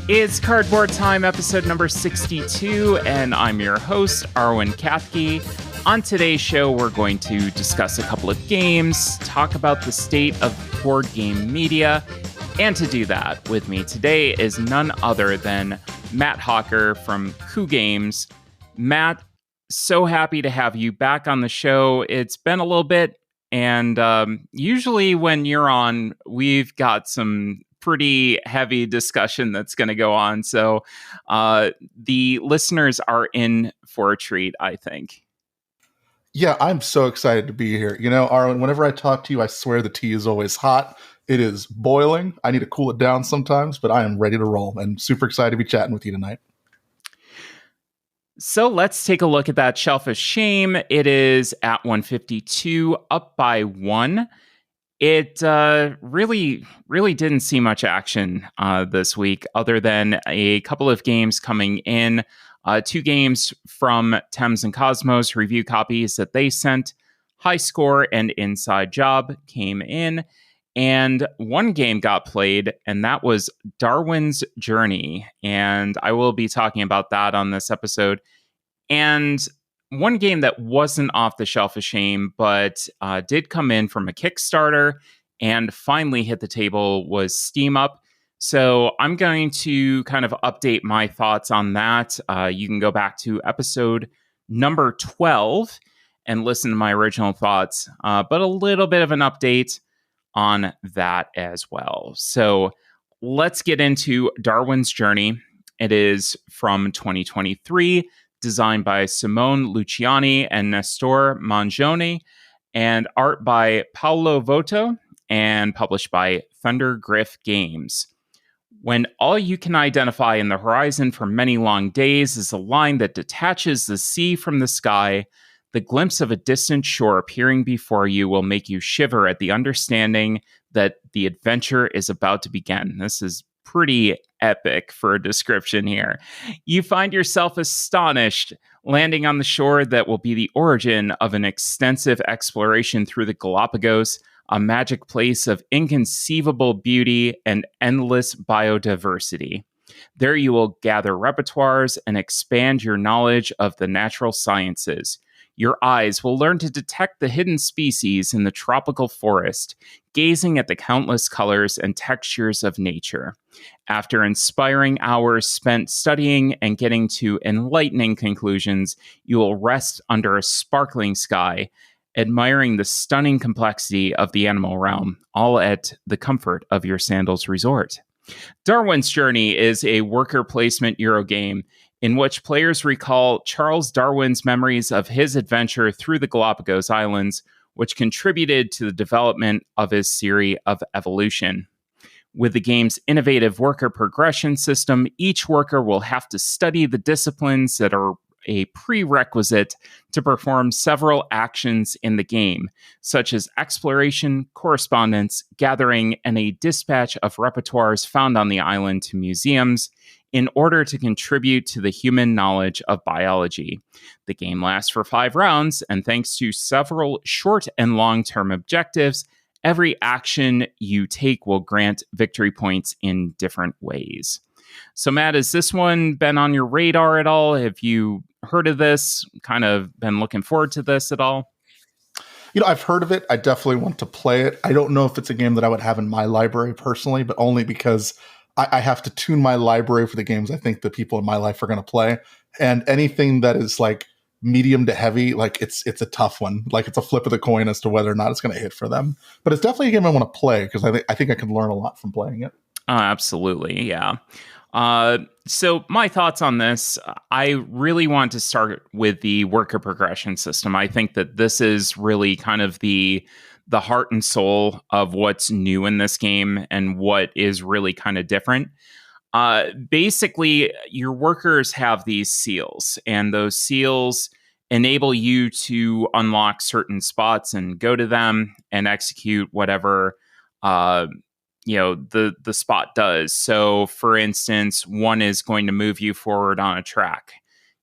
It's Cardboard Time, episode number 62, and I'm your host, Arwen Kathke. On today's show, we're going to discuss a couple of games, talk about the state of board game media, and to do that with me today is none other than Matt Hawker from Coup Games. Matt, so happy to have you back on the show. It's been a little bit, and usually when you're on, we've got some pretty heavy discussion that's going to go on. So the listeners are in for a treat, I think. Yeah, I'm so excited to be here. You know, Arlen, whenever I talk to you, I swear the tea is always hot. It is boiling. I need to cool it down sometimes, but I am ready to roll and super excited to be chatting with you tonight. So let's take a look at that Shelf of Shame. It is at 152, up by one. It really didn't see much action this week, other than a couple of games coming in. Two games from Thames and Cosmos, review copies that they sent. High Score and Inside Job came in. And one game got played, and that was Darwin's Journey. And I will be talking about that on this episode. And one game that wasn't off the Shelf of Shame, but did come in from a Kickstarter and finally hit the table was Steam Up. So I'm going to kind of update my thoughts on that. You can go back to episode number 12 and listen to my original thoughts, but a little bit of an update on that as well. So let's get into Darwin's Journey. It is from 2023. Designed by Simone Luciani and Nestor Mangione, and art by Paolo Voto, and published by Thunder Griff Games. When all you can identify in the horizon for many long days is a line that detaches the sea from the sky, the glimpse of a distant shore appearing before you will make you shiver at the understanding that the adventure is about to begin. This is pretty epic for a description here. You find yourself astonished, landing on the shore that will be the origin of an extensive exploration through the Galapagos, a magic place of inconceivable beauty and endless biodiversity. There you will gather repertoires and expand your knowledge of the natural sciences. Your eyes will learn to detect the hidden species in the tropical forest, gazing at the countless colors and textures of nature. After inspiring hours spent studying and getting to enlightening conclusions, you will rest under a sparkling sky, admiring the stunning complexity of the animal realm, all at the comfort of your sandals resort. Darwin's Journey is a worker placement Eurogame in which players recall Charles Darwin's memories of his adventure through the Galapagos Islands, which contributed to the development of his theory of evolution. With the game's innovative worker progression system, each worker will have to study the disciplines that are a prerequisite to perform several actions in the game, such as exploration, correspondence, gathering, and a dispatch of repertoires found on the island to museums, in order to contribute to the human knowledge of biology. The game lasts for 5 rounds, and thanks to several short and long-term objectives, every action you take will grant victory points in different ways. So, Matt, has this one been on your radar at all? Have you heard of this? Kind of been looking forward to this at all? You know, I've heard of it. I definitely want to play it. I don't know if it's a game that I would have in my library personally, but only because I have to tune my library for the games I think the people in my life are going to play. And anything that is like medium to heavy, like it's a tough one. Like it's a flip of the coin as to whether or not it's going to hit for them. But it's definitely a game I want to play because I think I can learn a lot from playing it. Absolutely, yeah. So my thoughts on this, I really want to start with the worker progression system. I think that this is really kind of the heart and soul of what's new in this game and what is really kind of different. Basically, your workers have these seals, and those seals enable you to unlock certain spots and go to them and execute whatever the spot does. So, for instance, one is going to move you forward on a track.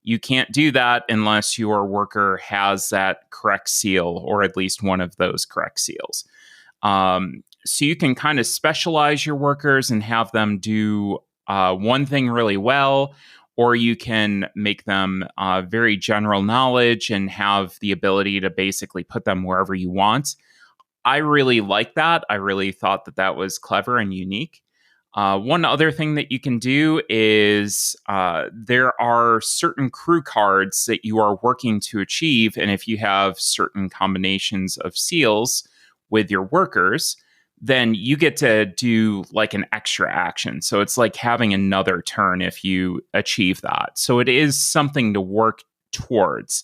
You can't do that unless your worker has that correct seal, or at least one of those correct seals. So you can kind of specialize your workers and have them do one thing really well, or you can make them very general knowledge and have the ability to basically put them wherever you want. I really like that. I really thought that that was clever and unique. One other thing that you can do is there are certain crew cards that you are working to achieve. And if you have certain combinations of seals with your workers, then you get to do like an extra action. So it's like having another turn if you achieve that. So it is something to work towards,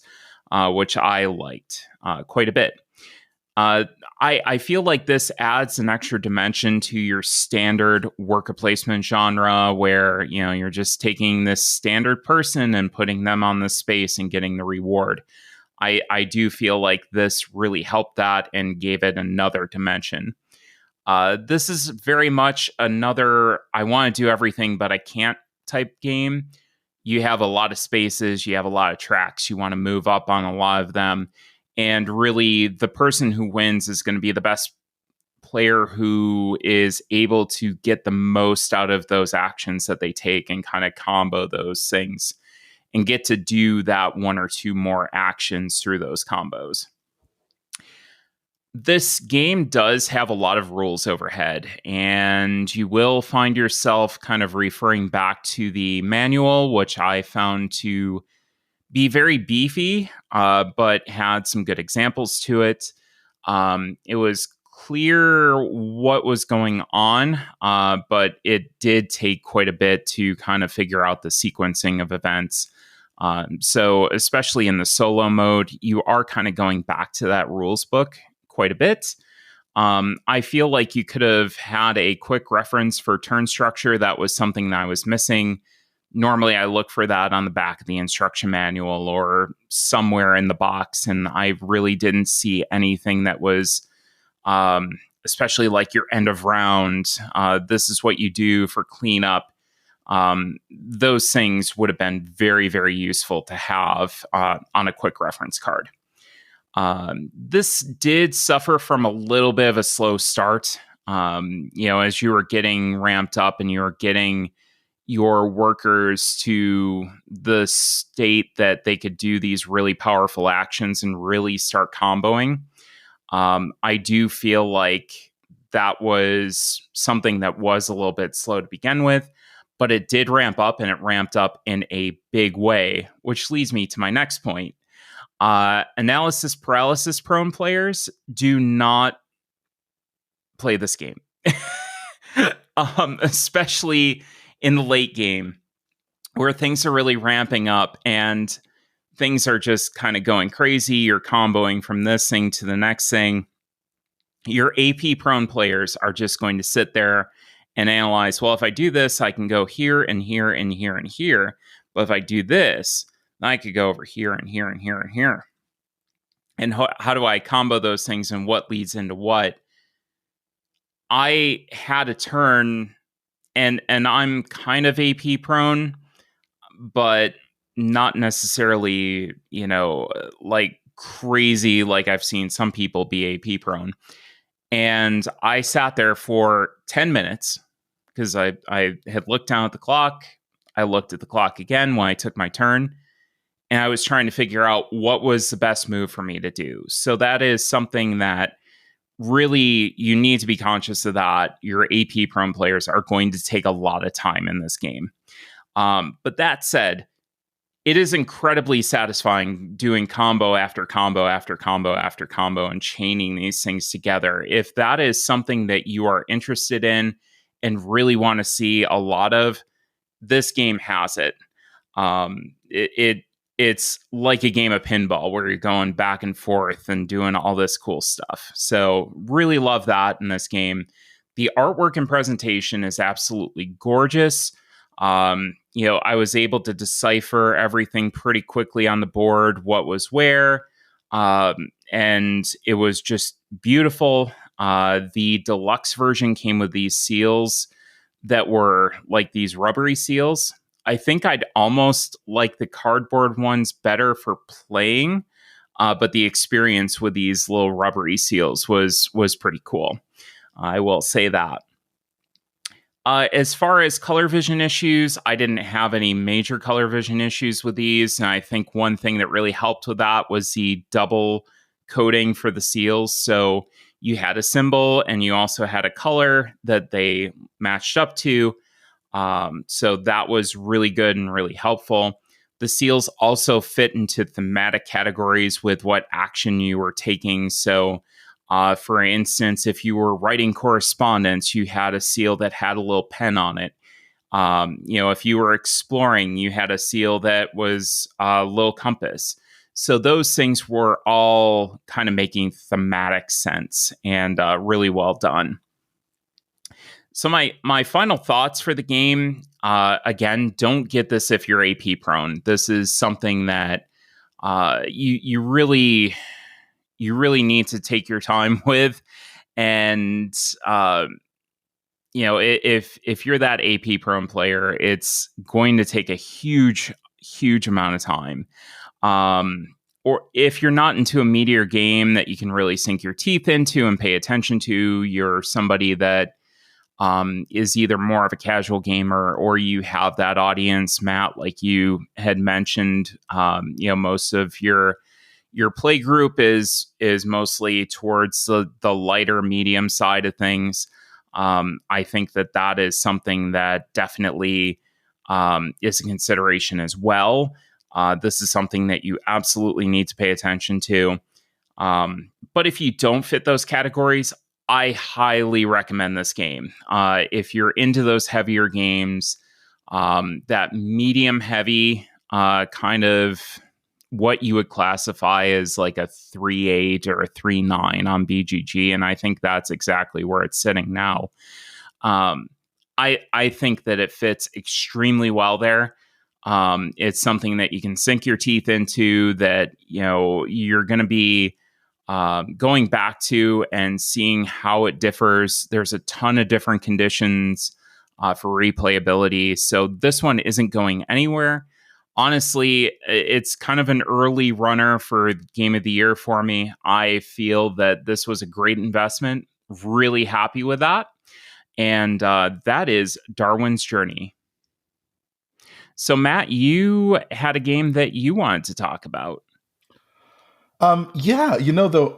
which I liked quite a bit. I feel like this adds an extra dimension to your standard worker placement genre where, you know, you're just taking this standard person and putting them on this space and getting the reward. I do feel like this really helped that and gave it another dimension. This is very much another I want to do everything, but I can't type game. You have a lot of spaces, you have a lot of tracks, you want to move up on a lot of them. And really, the person who wins is going to be the best player who is able to get the most out of those actions that they take and kind of combo those things and get to do that one or two more actions through those combos. This game does have a lot of rules overhead, and you will find yourself kind of referring back to the manual, which I found to be very beefy, but had some good examples to it. It was clear what was going on, but it did take quite a bit to kind of figure out the sequencing of events. So especially in the solo mode, you are kind of going back to that rules book quite a bit. I feel like you could have had a quick reference for turn structure. That was something that I was missing. Normally, I look for that on the back of the instruction manual or somewhere in the box, and I really didn't see anything that was, especially like your end of round. This is what you do for cleanup. Those things would have been very, very useful to have on a quick reference card. This did suffer from a little bit of a slow start. As you were getting ramped up and you were getting your workers to the state that they could do these really powerful actions and really start comboing. I do feel like that was something that was a little bit slow to begin with, but it did ramp up, and it ramped up in a big way, which leads me to my next point. Analysis paralysis prone players do not play this game, especially in the late game where things are really ramping up and things are just kind of going crazy. You're comboing from this thing to the next thing. Your AP prone players are just going to sit there and analyze, well, if I do this, I can go here and here and here and here. But if I do this, I could go over here and here and here and here. And how do I combo those things and what leads into what? I had a turn, and I'm kind of AP prone, but not necessarily, like crazy like I've seen some people be AP prone. And I sat there for 10 minutes because I had looked down at the clock. I looked at the clock again when I took my turn. And I was trying to figure out what was the best move for me to do. So that is something that really you need to be conscious of, that your AP prone players are going to take a lot of time in this game. But that said, it is incredibly satisfying doing combo after combo after combo after combo and chaining these things together. If that is something that you are interested in and really want to see a lot of, this game has it. It's like a game of pinball where you're going back and forth and doing all this cool stuff. So really love that in this game. The artwork and presentation is absolutely gorgeous. I was able to decipher everything pretty quickly on the board, what was where, and it was just beautiful. The deluxe version came with these seals that were like these rubbery seals. I think I'd almost like the cardboard ones better for playing, but the experience with these little rubbery seals was pretty cool. I will say that. As far as color vision issues, I didn't have any major color vision issues with these. And I think one thing that really helped with that was the double coding for the seals. So you had a symbol and you also had a color that they matched up to. So that was really good and really helpful. The seals also fit into thematic categories with what action you were taking. So for instance, if you were writing correspondence, you had a seal that had a little pen on it. If you were exploring, you had a seal that was a little compass. So those things were all kind of making thematic sense and really well done. So my final thoughts for the game, again, don't get this if you're AP prone. This is something that you really need to take your time with, and if you're that AP prone player, it's going to take a huge amount of time. Or if you're not into a meatier game that you can really sink your teeth into and pay attention to, you're somebody that is either more of a casual gamer, or you have that audience, Matt, like you had mentioned. Most of your play group is mostly towards the lighter medium side of things. I think that is something that definitely is a consideration as well. This is something that you absolutely need to pay attention to. But if you don't fit those categories, I highly recommend this game. If you're into those heavier games, that medium heavy kind of what you would classify as like a 3.8 or a 3.9 on BGG, and I think that's exactly where it's sitting now. I think that it fits extremely well there. It's something that you can sink your teeth into, that you're going to be going back to and seeing how it differs. There's a ton of different conditions for replayability, so this one isn't going anywhere. Honestly, it's kind of an early runner for Game of the Year for me. I feel that this was a great investment. Really happy with that. And that is Darwin's Journey. So, Matt, you had a game that you wanted to talk about. Yeah, though,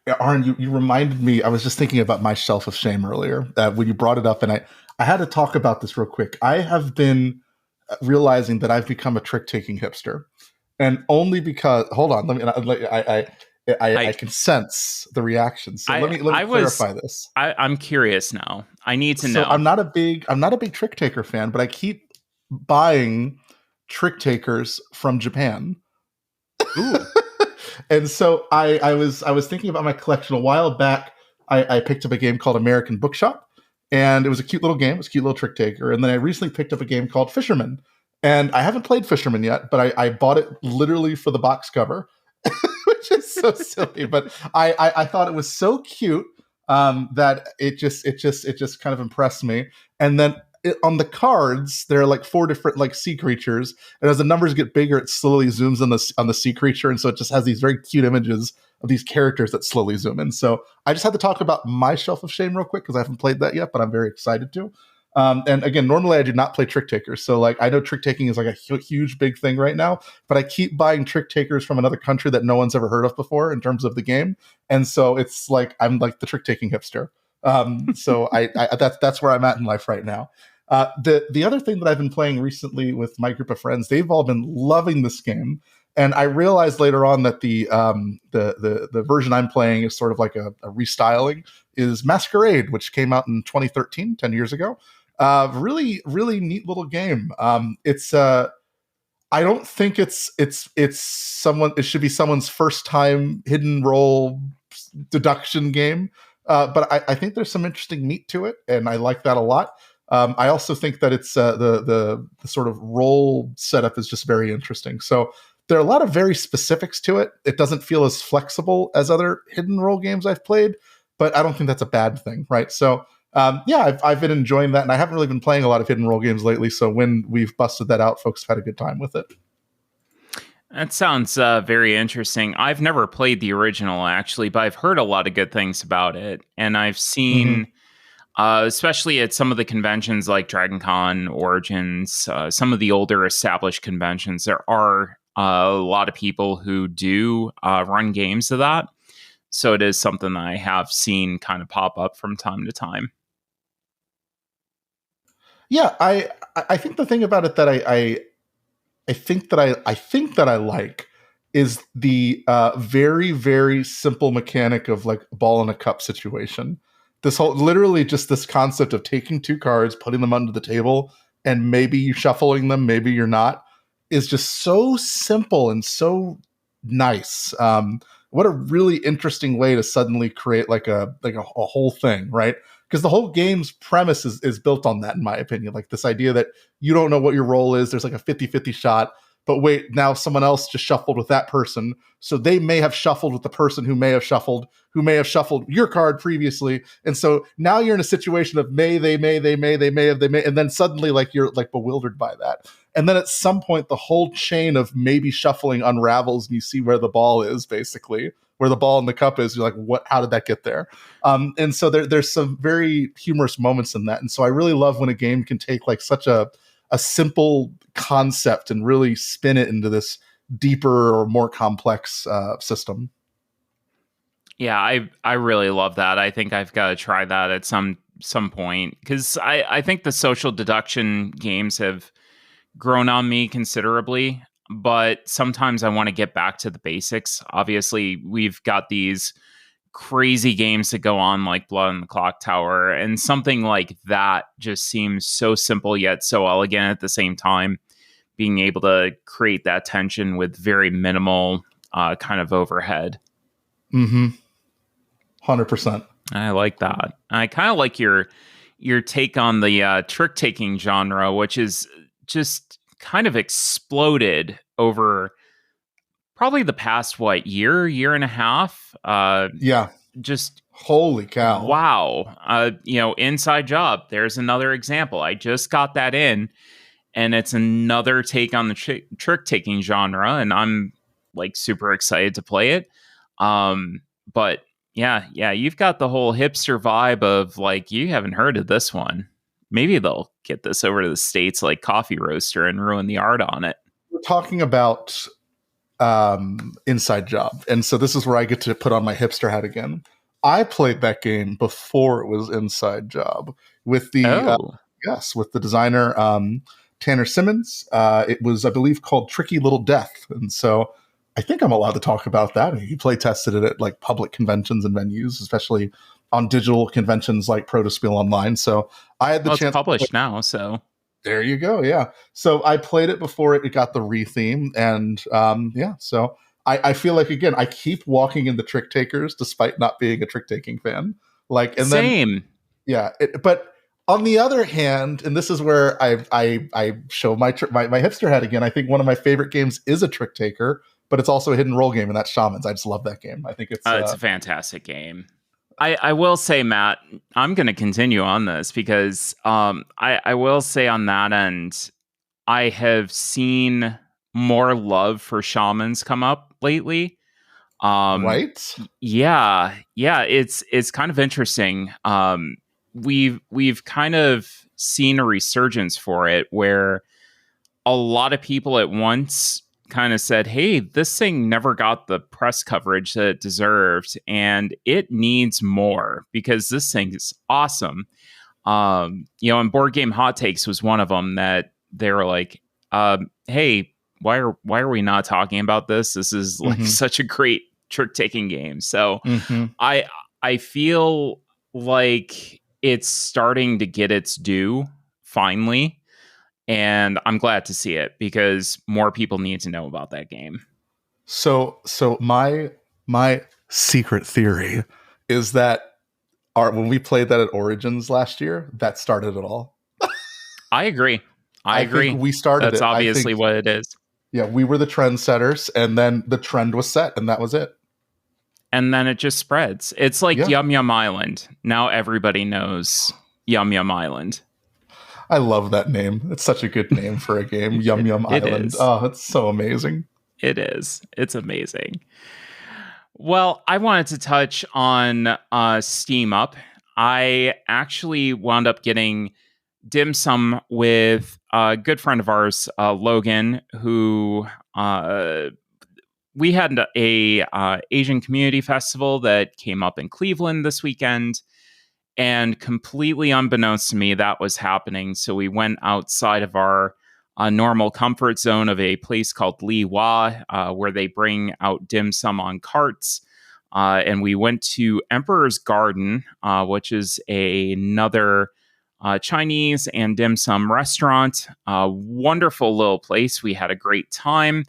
Aaron, you reminded me. I was just thinking about my shelf of shame earlier when you brought it up, and I had to talk about this real quick. I have been realizing that I've become a trick-taking hipster, and only because hold on, I can sense the reaction. So let me clarify this. I'm curious now. I need to know. I'm not a big trick taker fan, but I keep buying trick takers from Japan. Ooh. And so I was thinking about my collection a while back. I picked up a game called American Bookshop, and it was a cute little game. It was a cute little trick taker. And then I recently picked up a game called Fisherman. And I haven't played Fisherman yet, but I bought it literally for the box cover, which is so silly. But I thought it was so cute that it just kind of impressed me. And then on the cards, there are like 4 different like sea creatures, and as the numbers get bigger, it slowly zooms on the sea creature, and so it just has these very cute images of these characters that slowly zoom in. So I just had to talk about my shelf of shame real quick because I haven't played that yet, but I'm very excited to. And again, normally I do not play trick takers, so like I know trick taking is like a huge big thing right now, but I keep buying trick takers from another country that no one's ever heard of before in terms of the game, and so it's like I'm like the trick taking hipster. So I that's where I'm at in life right now. The other thing that I've been playing recently with my group of friends, they've all been loving this game, and I realized later on that the version I'm playing is sort of like a restyling, is Mascarade, which came out in 2013, 10 years ago. Really neat little game. It's I don't think it should be someone's first time hidden role deduction game, but I think there's some interesting meat to it, and I like that a lot. I also think that it's the sort of role setup is just very interesting. So there are a lot of very specifics to it. It doesn't feel as flexible as other hidden role games I've played, but I don't think that's a bad thing, right? So I've been enjoying that, and I haven't really been playing a lot of hidden role games lately. So when we've busted that out, folks have had a good time with it. That sounds very interesting. I've never played the original, actually, but I've heard a lot of good things about it, and I've seen. especially at some of the conventions like Dragon Con, Origins, some of the older established conventions. There are a lot of people who do run games of that. So it is something that I have seen kind of pop up from time to time. Yeah, I think the thing about it that I think that I like is the very very simple mechanic of like ball in a cup situation. This whole literally just this concept of taking two cards, putting them under the table, and maybe you shuffling them, maybe you're not, is just so simple and so nice. What a really interesting way to suddenly create like a whole thing, right? Because the whole game's premise is built on that, in my opinion. Like this idea that you don't know what your role is. There's like a 50-50 shot. But wait, now someone else just shuffled with that person. So they may have shuffled with the person who may have shuffled your card previously. And so now you're in a situation of may, they may, they may, they may have, they may. And then suddenly like you're like bewildered by that. And then at some point, the whole chain of maybe shuffling unravels and you see where the ball is, basically, where the ball in the cup is. You're like, what? How did that get there? And so there's some very humorous moments in that. And so I really love when a game can take like such a simple concept and really spin it into this deeper or more complex system. Yeah, I really love that. I think I've got to try that at some point, because I think the social deduction games have grown on me considerably, but sometimes I want to get back to the basics. Obviously, we've got these crazy games that go on like Blood on the Clock Tower, and something like that just seems so simple yet so elegant at the same time, being able to create that tension with very minimal kind of overhead. 100%. I like that. I kind of like your take on the trick taking genre, which is just kind of exploded over probably the past year and a half. Yeah, just holy cow! Wow. Inside Job. There's another example. I just got that in, and it's another take on the trick taking genre, and I'm like super excited to play it. But yeah, you've got the whole hipster vibe of like, you haven't heard of this one. Maybe they'll get this over to the States like Coffee Roaster and ruin the art on it. We're talking about Inside Job, and so this is where I get to put on my hipster hat again. I played that game before it was Inside Job with the with the designer Tanner Simmons. It was, I believe, called Tricky Little Death, and so I think I'm allowed to talk about that. He play tested it at like public conventions and venues, especially on digital conventions like Protospiel Online. So I had the chance. It's published now, so there you go. Yeah. So I played it before it got the retheme, and so I feel like, again, I keep walking in the trick takers despite not being a trick taking fan. Like, and same. But on the other hand, and this is where I show my hipster hat again. I think one of my favorite games is a trick taker, but it's also a hidden role game, and that's Shamans. I just love that game. I think it's a fantastic game. I will say, Matt, I'm going to continue on this because I will say on that end, I have seen more love for Shamans come up lately. Right? Yeah. It's kind of interesting. We've kind of seen a resurgence for it where a lot of people at once kind of said, hey, this thing never got the press coverage that it deserved, and it needs more because this thing is awesome. And Board Game Hot Takes was one of them that they were like, hey, why are we not talking about this? This is like such a great trick-taking game. So I feel like it's starting to get its due finally. And I'm glad to see it because more people need to know about that game. So my secret theory is that when we played that at Origins last year, that started it all. I agree. I agree. Think we started. That's obviously what it is. Yeah, we were the trendsetters, and then the trend was set, and that was it. And then it just spreads. It's like Yum Yum Island. Now everybody knows Yum Yum Island. I love that name. It's such a good name for a game. Yum Yum Island. Is. Oh, it's so amazing. It is. It's amazing. Well, I wanted to touch on Steam Up. I actually wound up getting dim sum with a good friend of ours, Logan, who we had a Asian community festival that came up in Cleveland this weekend, and completely unbeknownst to me, that was happening. So we went outside of our normal comfort zone of a place called Li Hua, where they bring out dim sum on carts. And we went to Emperor's Garden, which is another Chinese and dim sum restaurant. Wonderful little place. We had a great time.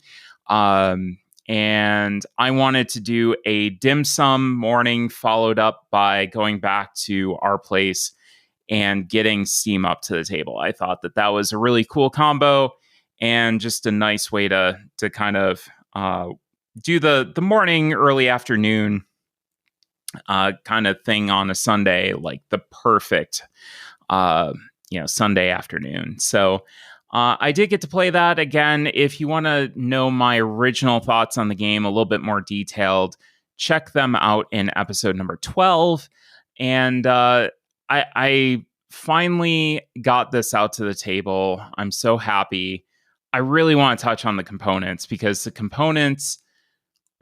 And I wanted to do a dim sum morning, followed up by going back to our place and getting Steam up to the table. I thought that that was a really cool combo and just a nice way to kind of do the morning, early afternoon kind of thing on a Sunday, like the perfect Sunday afternoon. So I did get to play that again. If you want to know my original thoughts on the game a little bit more detailed, check them out in episode number 12. And I finally got this out to the table. I'm so happy. I really want to touch on the components because the components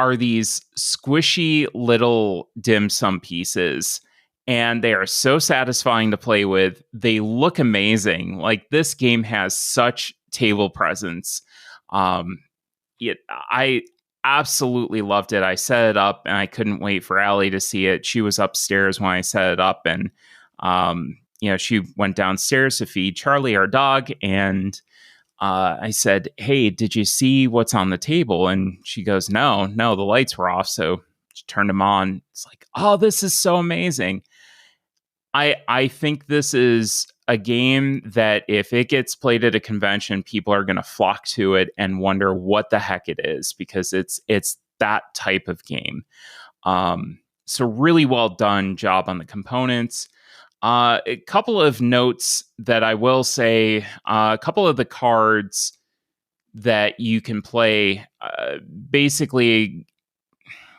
are these squishy little dim sum pieces, and they are so satisfying to play with. They look amazing. Like, this game has such table presence. I absolutely loved it. I set it up and I couldn't wait for Allie to see it. She was upstairs when I set it up, and she went downstairs to feed Charlie, our dog, and I said, "Hey, did you see what's on the table?" And she goes, No, the lights were off. So she turned them on. It's like, oh, this is so amazing. I think this is a game that if it gets played at a convention, people are going to flock to it and wonder what the heck it is, because it's that type of game. So really well done job on the components. A couple of notes that I will say, a couple of the cards that you can play, basically,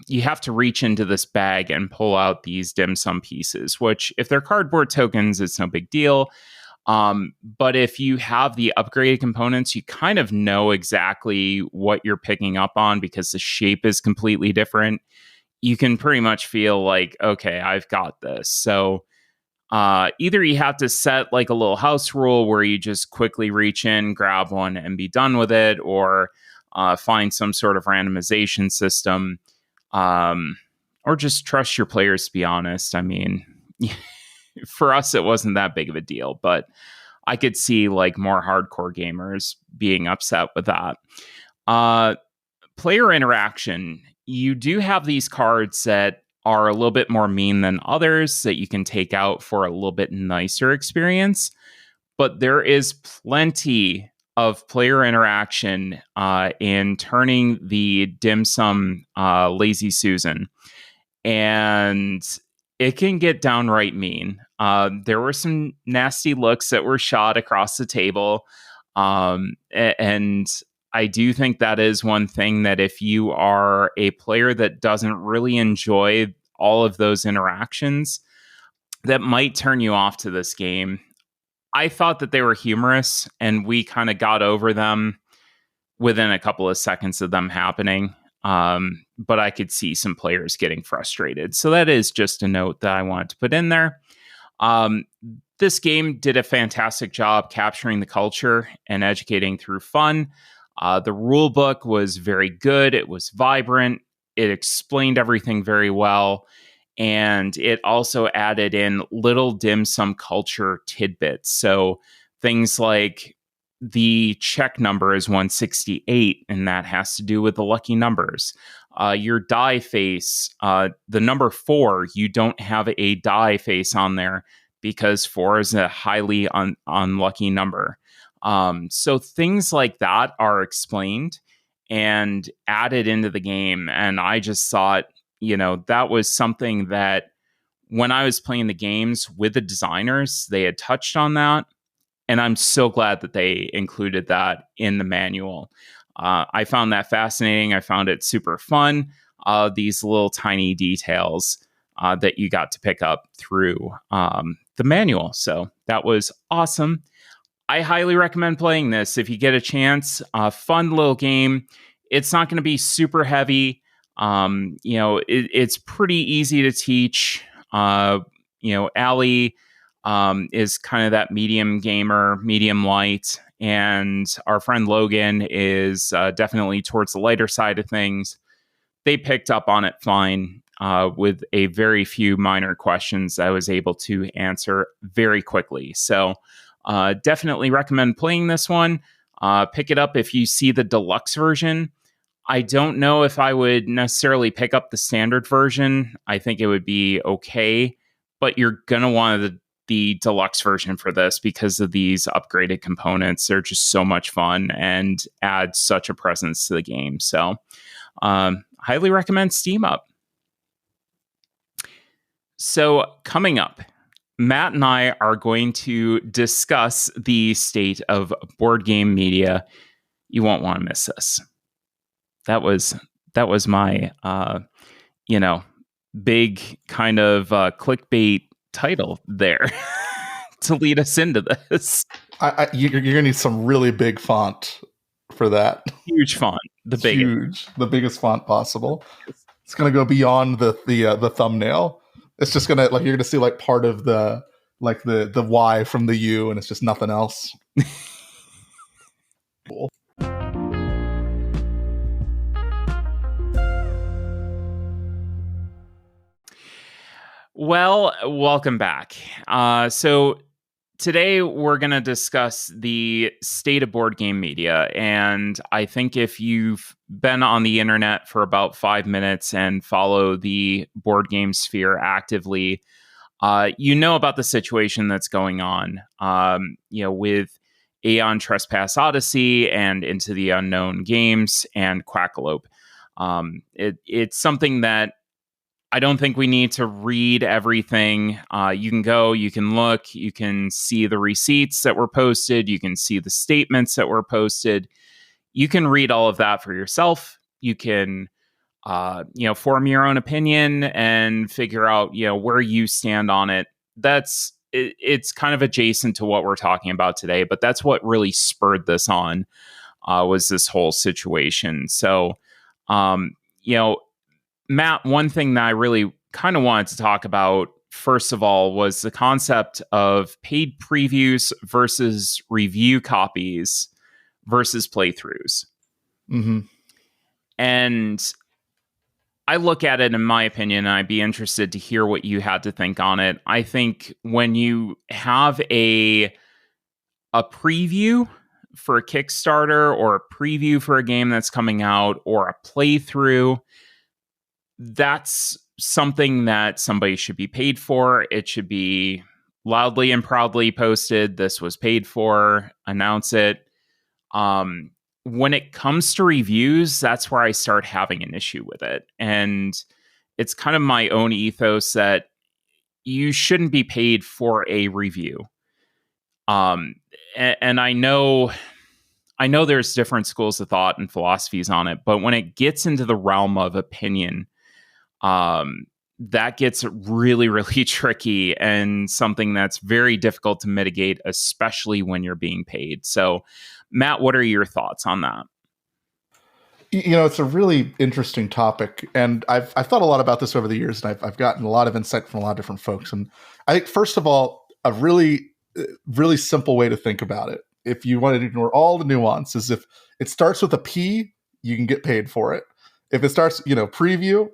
you have to reach into this bag and pull out these dim sum pieces, which if they're cardboard tokens, it's no big deal. But if you have the upgraded components, you kind of know exactly what you're picking up on because the shape is completely different. You can pretty much feel like, okay, I've got this. So either you have to set like a little house rule where you just quickly reach in, grab one, and be done with it, or find some sort of randomization system, or just trust your players, to be honest. I mean, for us, it wasn't that big of a deal, but I could see like more hardcore gamers being upset with that. Player interaction. You do have these cards that are a little bit more mean than others that you can take out for a little bit nicer experience. But there is plenty of player interaction in turning the dim sum Lazy Susan. And it can get downright mean. There were some nasty looks that were shot across the table. And I do think that is one thing that if you are a player that doesn't really enjoy all of those interactions, that might turn you off to this game. I thought that they were humorous, and we kind of got over them within a couple of seconds of them happening. But I could see some players getting frustrated. So that is just a note that I wanted to put in there. This game did a fantastic job capturing the culture and educating through fun. The rule book was very good. It was vibrant. It explained everything very well. And it also added in little dim sum culture tidbits. So things like the check number is 168, and that has to do with the lucky numbers. Your die face, the number 4, you don't have a die face on there because 4 is a highly unlucky number. So things like that are explained and added into the game. And I just thought, that was something that when I was playing the games with the designers, they had touched on that. And I'm so glad that they included that in the manual. I found that fascinating. I found it super fun. These little tiny details that you got to pick up through the manual. So that was awesome. I highly recommend playing this if you get a chance. Fun little game. It's not going to be super heavy. It's pretty easy to teach. Allie is kind of that medium gamer, medium light, and our friend Logan is definitely towards the lighter side of things. They picked up on it fine with a very few minor questions I was able to answer very quickly. So definitely recommend playing this one. Pick it up if you see the deluxe version. I don't know if I would necessarily pick up the standard version. I think it would be okay, but you're going to want the deluxe version for this because of these upgraded components. They're just so much fun and add such a presence to the game. So highly recommend Steam Up. So coming up, Matt and I are going to discuss the state of board game media. You won't want to miss this. That was my big kind of clickbait title there to lead us into this. You're gonna need some really big font for that. Huge font, the biggest font possible. It's gonna go beyond the thumbnail. It's just gonna you're gonna see part of the Y from the U, and it's just nothing else. Cool. Well, welcome back. So today we're going to discuss the state of board game media. And I think if you've been on the internet for about 5 minutes and follow the board game sphere actively, you know about the situation that's going on, with Aeon Trespass Odyssey and Into the Unknown games and Quackalope. It's something that I don't think we need to read everything. You can go, you can look, you can see the receipts that were posted, you can see the statements that were posted. You can read all of that for yourself. You can, form your own opinion and figure out, where you stand on it. It's kind of adjacent to what we're talking about today, but that's what really spurred this on, was this whole situation. So, Matt, one thing that I really kind of wanted to talk about, first of all, was the concept of paid previews versus review copies versus playthroughs. Mm-hmm. And I look at it, in my opinion, and I'd be interested to hear what you had to think on it. I think when you have a preview for a Kickstarter or a preview for a game that's coming out or a playthrough, that's something that somebody should be paid for. It should be loudly and proudly posted. This was paid for. Announce it. When it comes to reviews, that's where I start having an issue with it. And it's kind of my own ethos that you shouldn't be paid for a review. And I know there's different schools of thought and philosophies on it, but when it gets into the realm of opinion, that gets really, really tricky and something that's very difficult to mitigate, especially when you're being paid. So, Matt, what are your thoughts on that? It's a really interesting topic, and I've thought a lot about this over the years, and I've gotten a lot of insight from a lot of different folks. And I think, first of all, a really, really simple way to think about it, if you want to ignore all the nuances, if it starts with a P, you can get paid for it. If it starts, preview,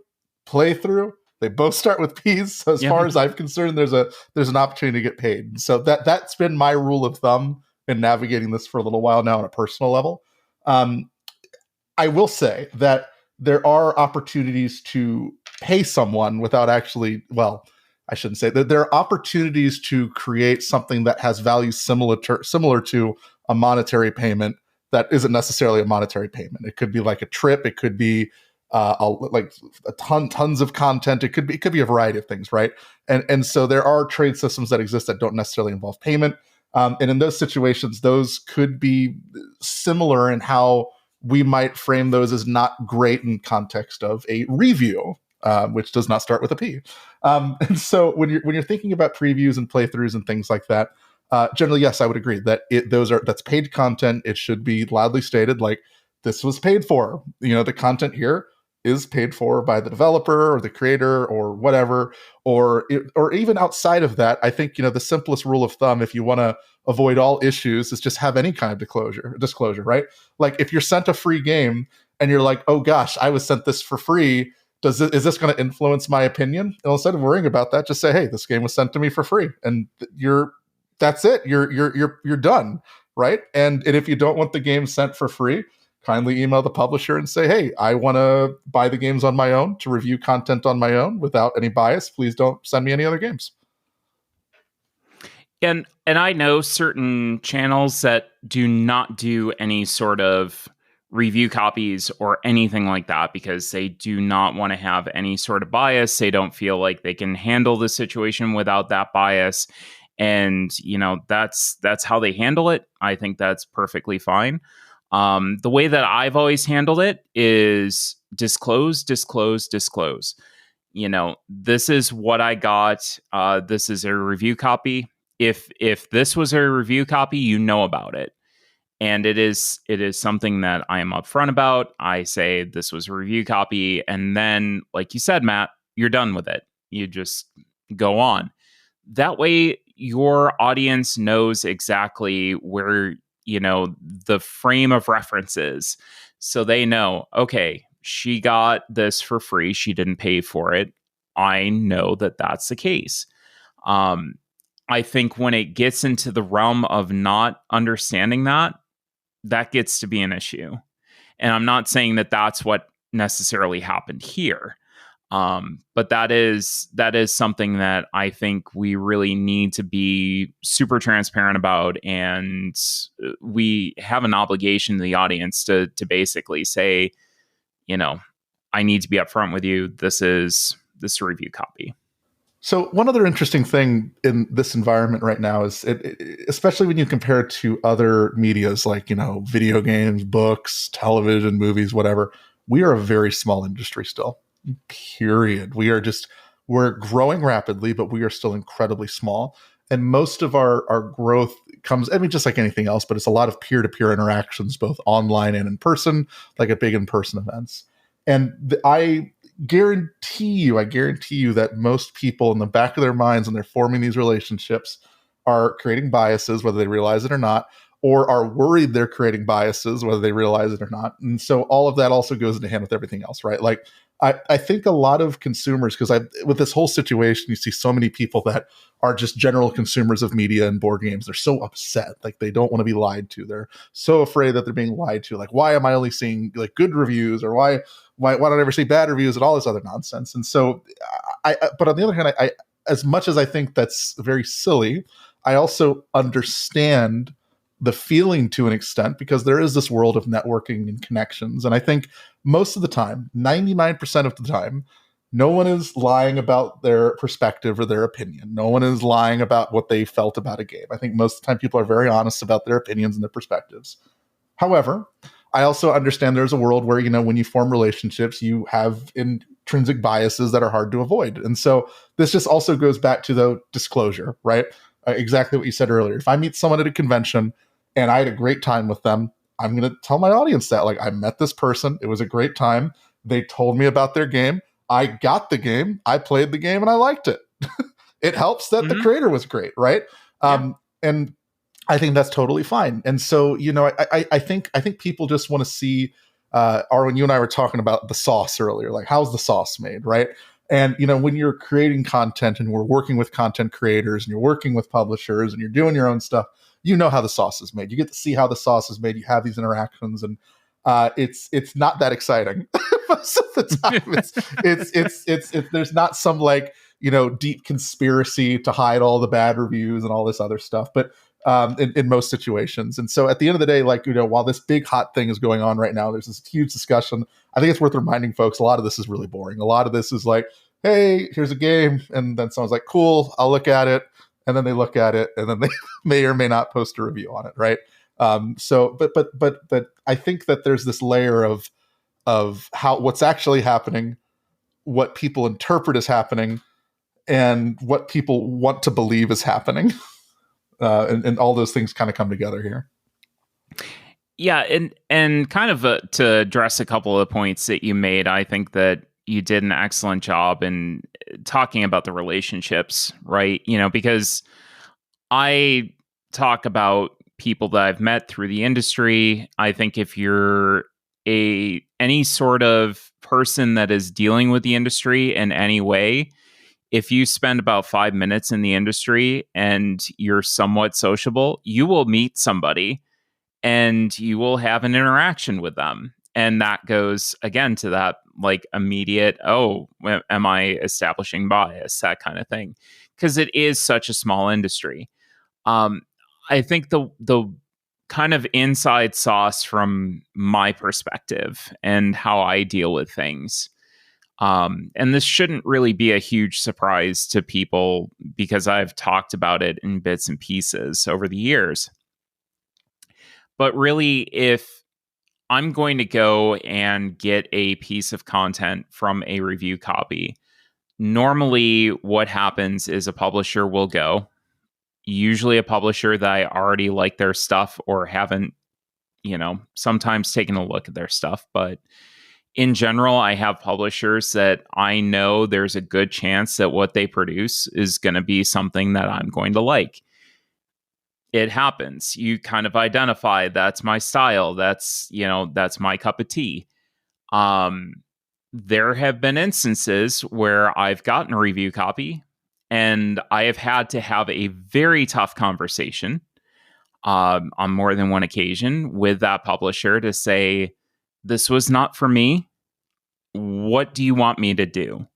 playthrough, they both start with P's. So as far as I'm concerned, there's an opportunity to get paid. So that's been my rule of thumb in navigating this for a little while now on a personal level. I will say that there are opportunities to pay someone without actually, well, I shouldn't say that. There are opportunities to create something that has value similar to a monetary payment that isn't necessarily a monetary payment. It could be like a trip. It could be tons of content. It could be a variety of things, right? And so there are trade systems that exist that don't necessarily involve payment. And in those situations, those could be similar in how we might frame those as not great in context of a review. which does not start with a P. And so when you're thinking about previews and playthroughs and things like that, generally, yes, I would agree that that's paid content. It should be loudly stated, like, this was paid for. The content here is paid for by the developer or the creator or whatever, or even outside of that. I think the simplest rule of thumb, if you want to avoid all issues, is just have any kind of disclosure, right? Like, if you're sent a free game and you're like, oh gosh, I was sent this for free, is this going to influence my opinion? And instead of worrying about that, just say, hey, this game was sent to me for free, and that's it. You're done, right? And if you don't want the game sent for free, kindly email the publisher and say, hey, I want to buy the games on my own, to review content on my own without any bias. Please don't send me any other games. And I know certain channels that do not do any sort of review copies or anything like that because they do not want to have any sort of bias. They don't feel like they can handle the situation without that bias. And, that's how they handle it. I think that's perfectly fine. The way that I've always handled it is disclose. This is what I got. This is a review copy. If this was a review copy, you know about it. And it is something that I am upfront about. I say this was a review copy. And then, like you said, Matt, you're done with it. You just go on. That way, your audience knows exactly where, the frame of reference is. So they know, okay, she got this for free. She didn't pay for it. I know that that's the case. I think when it gets into the realm of not understanding that gets to be an issue. And I'm not saying that that's what necessarily happened here. But that is something that I think we really need to be super transparent about. And we have an obligation to the audience to basically say, I need to be upfront with you. This is a review copy. So one other interesting thing in this environment right now is, especially when you compare it to other medias like, video games, books, television, movies, whatever, we are a very small industry still, period. We're growing rapidly, but we are still incredibly small. And most of our growth comes, just like anything else, but it's a lot of peer-to-peer interactions, both online and in person, like at big in-person events. And I guarantee you that most people in the back of their minds, when they're forming these relationships, are creating biases, whether they realize it or not, or are worried they're creating biases, whether they realize it or not. And so all of that also goes into hand with everything else, right? Like, I think a lot of consumers, because with this whole situation, you see so many people that are just general consumers of media and board games. They're so upset, like they don't want to be lied to. They're so afraid that they're being lied to. Like, why am I only seeing like good reviews, or why don't I ever see bad reviews, and all this other nonsense? And so, but on the other hand, I as much as I think that's very silly, I also understand the feeling to an extent, because there is this world of networking and connections. And I think most of the time, 99% of the time, no one is lying about their perspective or their opinion. No one is lying about what they felt about a game. I think most of the time people are very honest about their opinions and their perspectives. However, I also understand there's a world where, when you form relationships, you have intrinsic biases that are hard to avoid. And so this just also goes back to the disclosure, right? Exactly what you said earlier. If I meet someone at a convention and I had a great time with them, I'm going to tell my audience that, like, I met this person. It was a great time. They told me about their game. I got the game. I played the game and I liked it. It helps that the creator was great, right? Yeah. And I think that's totally fine. And so, I think people just want to see, Arwen, you and I were talking about the sauce earlier, like, how's the sauce made, right? And, when you're creating content and we're working with content creators and you're working with publishers and you're doing your own stuff, how the sauce is made. You get to see how the sauce is made. You have these interactions, and it's not that exciting most of the time. It's there's not some like deep conspiracy to hide all the bad reviews and all this other stuff, but in most situations. And so at the end of the day, like, while this big hot thing is going on right now, there's this huge discussion. I think it's worth reminding folks, a lot of this is really boring. A lot of this is like, hey, here's a game, and then someone's like, cool, I'll look at it. And then they look at it, and then they may or may not post a review on it, right? But I think that there's this layer of what's actually happening, what people interpret as happening and what people want to believe is happening. And all those things kind of come together here. Yeah, and kind of to address a couple of points that you made, I think that you did an excellent job in talking about the relationships, right? Because I talk about people that I've met through the industry. I think if you're any sort of person that is dealing with the industry in any way, if you spend about 5 minutes in the industry and you're somewhat sociable, you will meet somebody and you will have an interaction with them. And that goes again to that like immediate, oh, am I establishing bias, that kind of thing, because it is such a small industry. I think the kind of inside sauce from my perspective and how I deal with things. And this shouldn't really be a huge surprise to people because I've talked about it in bits and pieces over the years. But really, if I'm going to go and get a piece of content from a review copy, normally what happens is a publisher will go, usually a publisher that I already like their stuff or haven't, sometimes taken a look at their stuff. But in general, I have publishers that I know there's a good chance that what they produce is going to be something that I'm going to like. It happens. You kind of identify that's my style. That's my cup of tea. There have been instances where I've gotten a review copy and I have had to have a very tough conversation on more than one occasion with that publisher to say, this was not for me. What do you want me to do?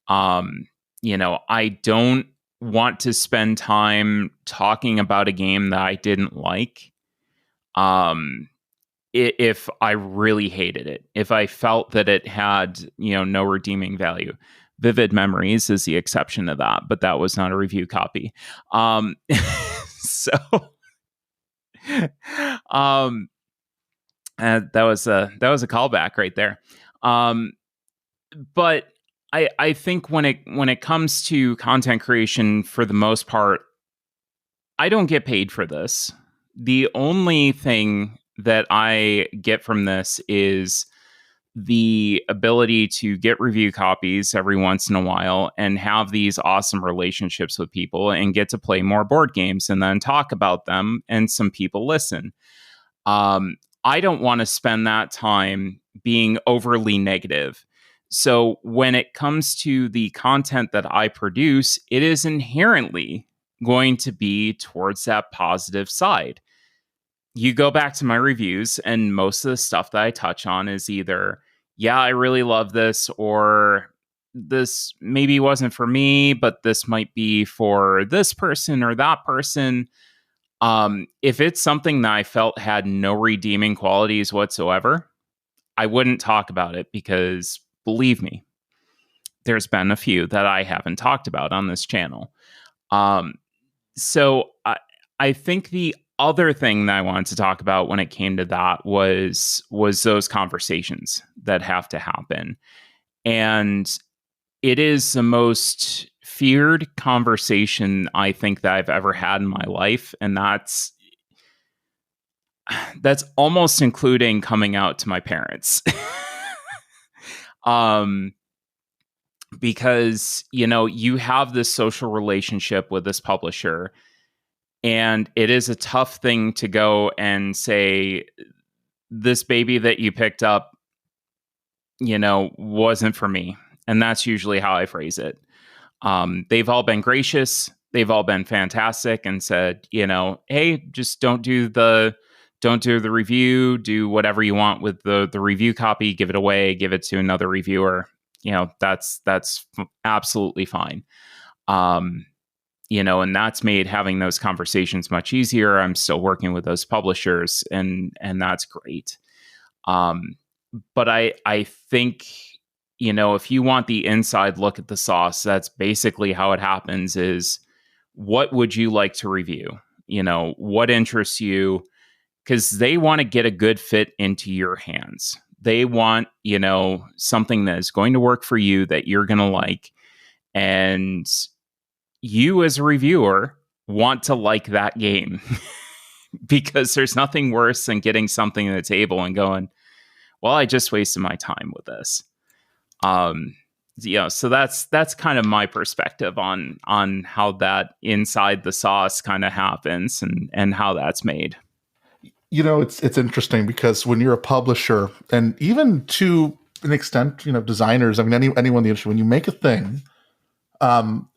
I don't want to spend time talking about a game that I didn't like. If I really hated it, if I felt that it had, no redeeming value. Vivid Memories is the exception to that, but that was not a review copy. So, that was a callback right there. But I think when it comes to content creation, for the most part, I don't get paid for this. The only thing that I get from this is the ability to get review copies every once in a while and have these awesome relationships with people and get to play more board games and then talk about them and some people listen. I don't want to spend that time being overly negative. So when it comes to the content that I produce, it is inherently going to be towards that positive side. You go back to my reviews, and most of the stuff that I touch on is either, yeah, I really love this, or this maybe wasn't for me, but this might be for this person or that person. If it's something that I felt had no redeeming qualities whatsoever, I wouldn't talk about it because, believe me, there's been a few that I haven't talked about on this channel. So I think the other thing that I wanted to talk about when it came to that was those conversations that have to happen. And it is the most feared conversation I think that I've ever had in my life. And that's almost including coming out to my parents. Because, you have this social relationship with this publisher, and it is a tough thing to go and say, this baby that you picked up, wasn't for me. And that's usually how I phrase it. They've all been gracious. They've all been fantastic and said, hey, just don't do the review, do whatever you want with the review copy, give it away, give it to another reviewer. That's absolutely fine. And that's made having those conversations much easier. I'm still working with those publishers and that's great. But I think, if you want the inside look at the sauce, that's basically how it happens is, what would you like to review? What interests you? Because they want to get a good fit into your hands. They want, something that is going to work for you, that you're going to like. And you as a reviewer want to like that game because there's nothing worse than getting something to the table and going, well, I just wasted my time with this. So that's kind of my perspective on how that inside the sauce kind of happens and how that's made. It's interesting because when you're a publisher, and even to an extent, designers, I mean, anyone in the industry, when you make a thing,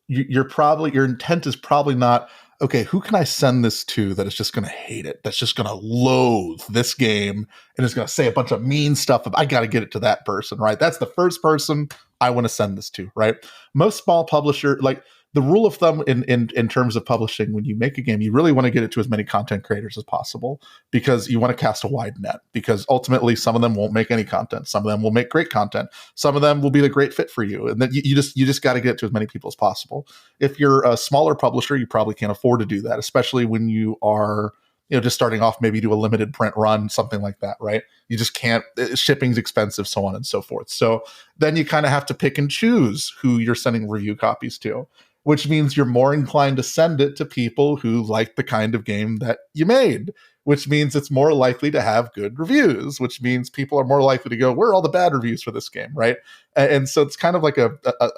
your intent is probably not, okay, who can I send this to that is just going to hate it, that's just going to loathe this game and is going to say a bunch of mean stuff. I got to get it to that person, right? That's the first person I want to send this to, right? Most small publisher, like the rule of thumb in terms of publishing, when you make a game, you really want to get it to as many content creators as possible, because you want to cast a wide net, because ultimately some of them won't make any content. Some of them will make great content. Some of them will be the great fit for you. And then you just got to get it to as many people as possible. If you're a smaller publisher, you probably can't afford to do that, especially when you are, just starting off, maybe do a limited print run, something like that, right? You just can't, shipping's expensive, so on and so forth. So then you kind of have to pick and choose who you're sending review copies to, which means you're more inclined to send it to people who like the kind of game that you made, which means it's more likely to have good reviews, which means people are more likely to go, where are all the bad reviews for this game, right? And so it's kind of like a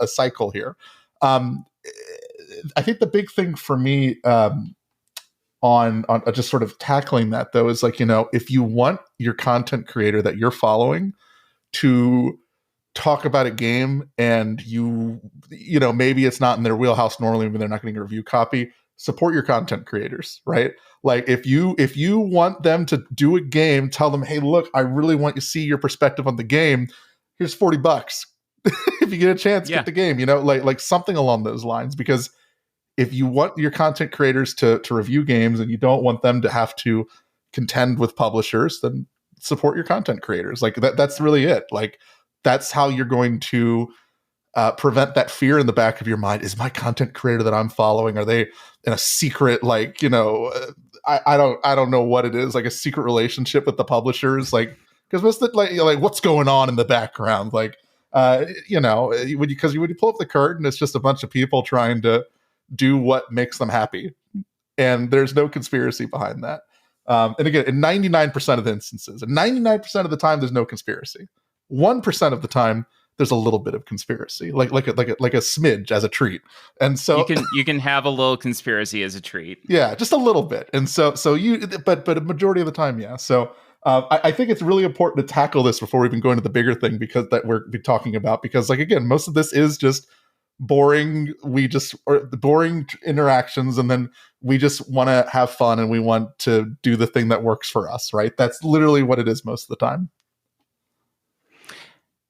cycle here. I think the big thing for me, on just sort of tackling that, though, is like, if you want your content creator that you're following to talk about a game, and maybe it's not in their wheelhouse normally when they're not getting a review copy, support your content creators, right? Like if you want them to do a game, tell them, hey, look, I really want you to see your perspective on the game. Here's $40. If you get a chance, get the game, like something along those lines. Because if you want your content creators to review games and you don't want them to have to contend with publishers, then support your content creators. Like that's really it. Like that's how you're going to prevent that fear in the back of your mind. Is my content creator that I'm following, are they in a secret, like, I don't know what it is, like a secret relationship with the publishers? Like, because what's the, like what's going on in the background? Like, when you pull up the curtain, it's just a bunch of people trying to do what makes them happy, and there's no conspiracy behind that. And again, in 99% of the instances, and 99% of the time, there's no conspiracy. 1% of the time, there's a little bit of conspiracy, like a smidge as a treat. And so you can have a little conspiracy as a treat. Yeah, just a little bit. And but a majority of the time, yeah. So I think it's really important to tackle this before we even go into the bigger thing, because that we're talking about, because like, again, most of this is just boring. Boring interactions, and then we just want to have fun and we want to do the thing that works for us, right? That's literally what it is most of the time.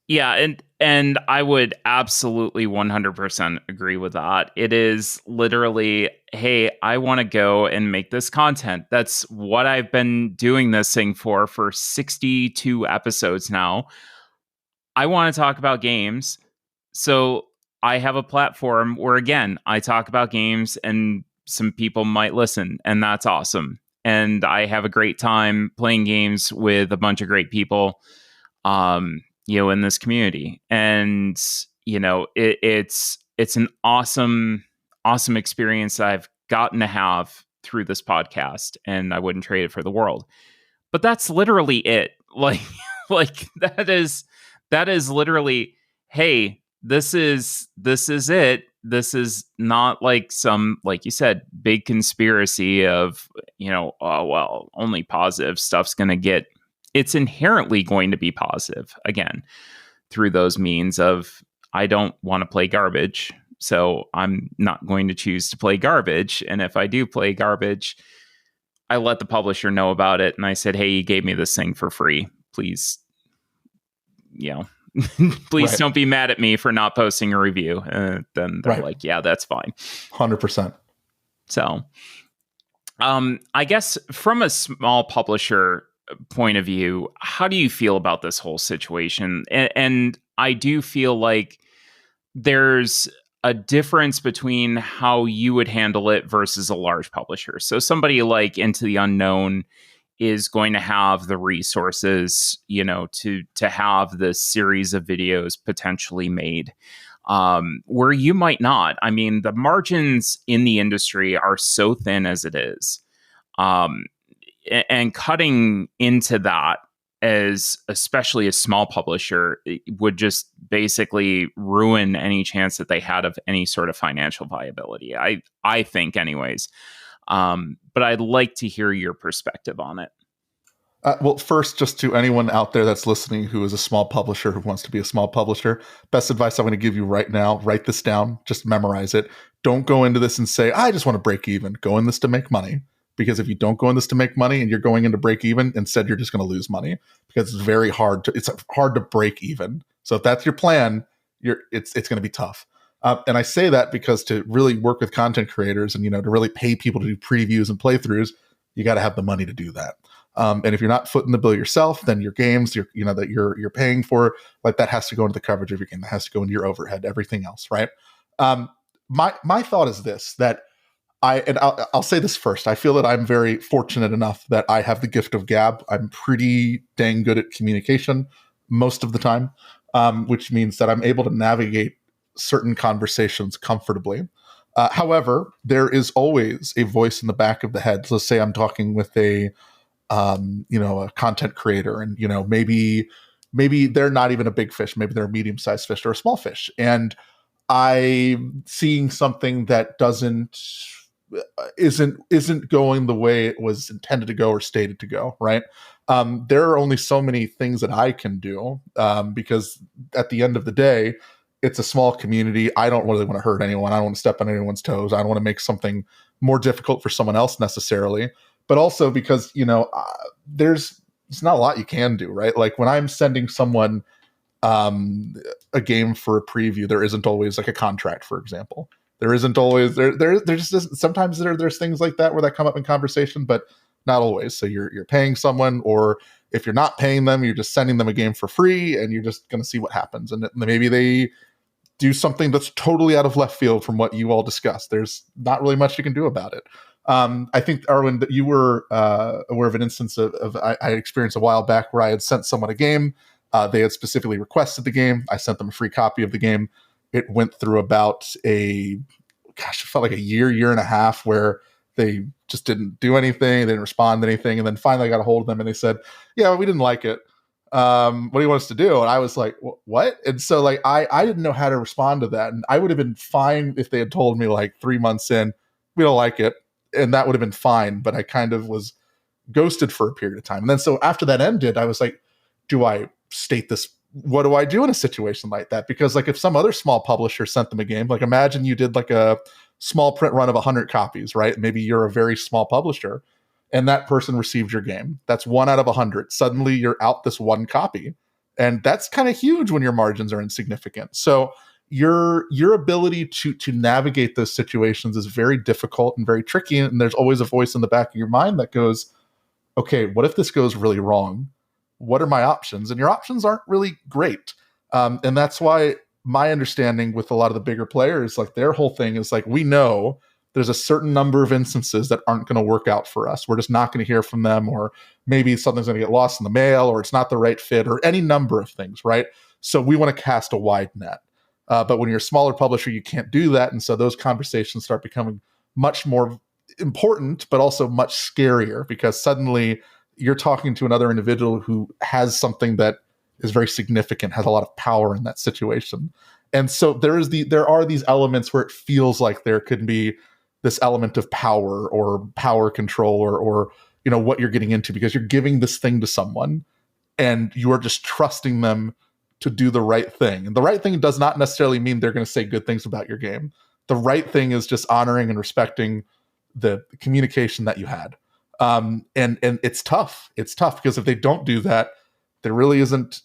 Yeah, and I would absolutely 100% agree with that. It is literally, hey, I want to go and make this content. That's what I've been doing this thing for 62 episodes now. I want to talk about games. So I have a platform where, again, I talk about games and some people might listen, and that's awesome. And I have a great time playing games with a bunch of great people, in this community. And, it's an awesome experience that I've gotten to have through this podcast, and I wouldn't trade it for the world. But that's literally it. Like that is literally, hey, this is it. This is not like some, like you said, big conspiracy of, only positive stuff's going to get. It's inherently going to be positive, again, through those means of, I don't want to play garbage, so I'm not going to choose to play garbage. And if I do play garbage, I let the publisher know about it. And I said, hey, you gave me this thing for free. Please, please right. Don't be mad at me for not posting a review. Then they're like, yeah, that's fine. 100%. So I guess from a small publisher point of view, how do you feel about this whole situation? And I do feel like there's a difference between how you would handle it versus a large publisher. So somebody like Into the Unknown is going to have the resources, to have this series of videos potentially made, where you might not. I mean, the margins in the industry are so thin as it is. And cutting into that, as especially a small publisher, would just basically ruin any chance that they had of any sort of financial viability. I think, anyways. But I'd like to hear your perspective on it. Well, first, just to anyone out there that's listening who is a small publisher who wants to be a small publisher, best advice I'm going to give you right now, write this down, just memorize it. Don't go into this and say, I just want to break even. Go in this to make money. Because if you don't go in this to make money and you're going in to break even, instead you're just going to lose money, because it's very hard to break even. So if that's your plan, it's going to be tough. And I say that because to really work with content creators and, to really pay people to do previews and playthroughs, you got to have the money to do that. And if you're not footing the bill yourself, then your games, that you're paying for, like, that has to go into the coverage of your game. That has to go into your overhead, everything else, right? My thought is this, that I'll say this first. I feel that I'm very fortunate enough that I have the gift of gab. I'm pretty dang good at communication most of the time, which means that I'm able to navigate certain conversations comfortably. However, there is always a voice in the back of the head. Let's say I'm talking with a content creator, and maybe they're not even a big fish. Maybe they're a medium-sized fish or a small fish, and I'm seeing something that isn't going the way it was intended to go or stated to go, right? There are only so many things that I can do, because at the end of the day, it's a small community. I don't really want to hurt anyone. I don't want to step on anyone's toes. I don't want to make something more difficult for someone else necessarily, but also because, there's not a lot you can do, right? Like when I'm sending someone a game for a preview, there isn't always like a contract, for example. There isn't always there just isn't, sometimes there's things like that where that come up in conversation, but not always. So you're paying someone, or if you're not paying them, you're just sending them a game for free, and you're just going to see what happens. And maybe they do something that's totally out of left field from what you all discussed. There's not really much you can do about it. I think, Darwin, that you were aware of an instance of I experienced a while back where I had sent someone a game. They had specifically requested the game. I sent them a free copy of the game. It went through about it felt like a year and a half where they just didn't do anything. They didn't respond to anything. And then finally I got a hold of them and they said, yeah, we didn't like it. What do you want us to do? And I was like, what? And so like, I didn't know how to respond to that. And I would have been fine if they had told me like 3 months in, we don't like it. And that would have been fine. But I kind of was ghosted for a period of time. And then so after that ended, I was like, do I state this? What do I do in a situation like that? Because like if some other small publisher sent them a game, like imagine you did like a small print run of 100 copies, right? Maybe you're a very small publisher and that person received your game. That's 1 out of 100. Suddenly you're out this one copy. And that's kind of huge when your margins are insignificant. So your ability to navigate those situations is very difficult and very tricky. And there's always a voice in the back of your mind that goes, okay, what if this goes really wrong? What are my options? And your options aren't really great. And that's why my understanding with a lot of the bigger players, like their whole thing is like, we know there's a certain number of instances that aren't going to work out for us. We're just not going to hear from them, or maybe something's going to get lost in the mail, or it's not the right fit, or any number of things, right? So we want to cast a wide net. But when you're a smaller publisher, you can't do that. And so those conversations start becoming much more important, but also much scarier, because suddenly you're talking to another individual who has something that is very significant, has a lot of power in that situation. And so there are these elements where it feels like there could be this element of power or power control or what you're getting into, because you're giving this thing to someone and you are just trusting them to do the right thing. And the right thing does not necessarily mean they're going to say good things about your game. The right thing is just honoring and respecting the communication that you had. And it's tough. It's tough because if they don't do that, there really isn't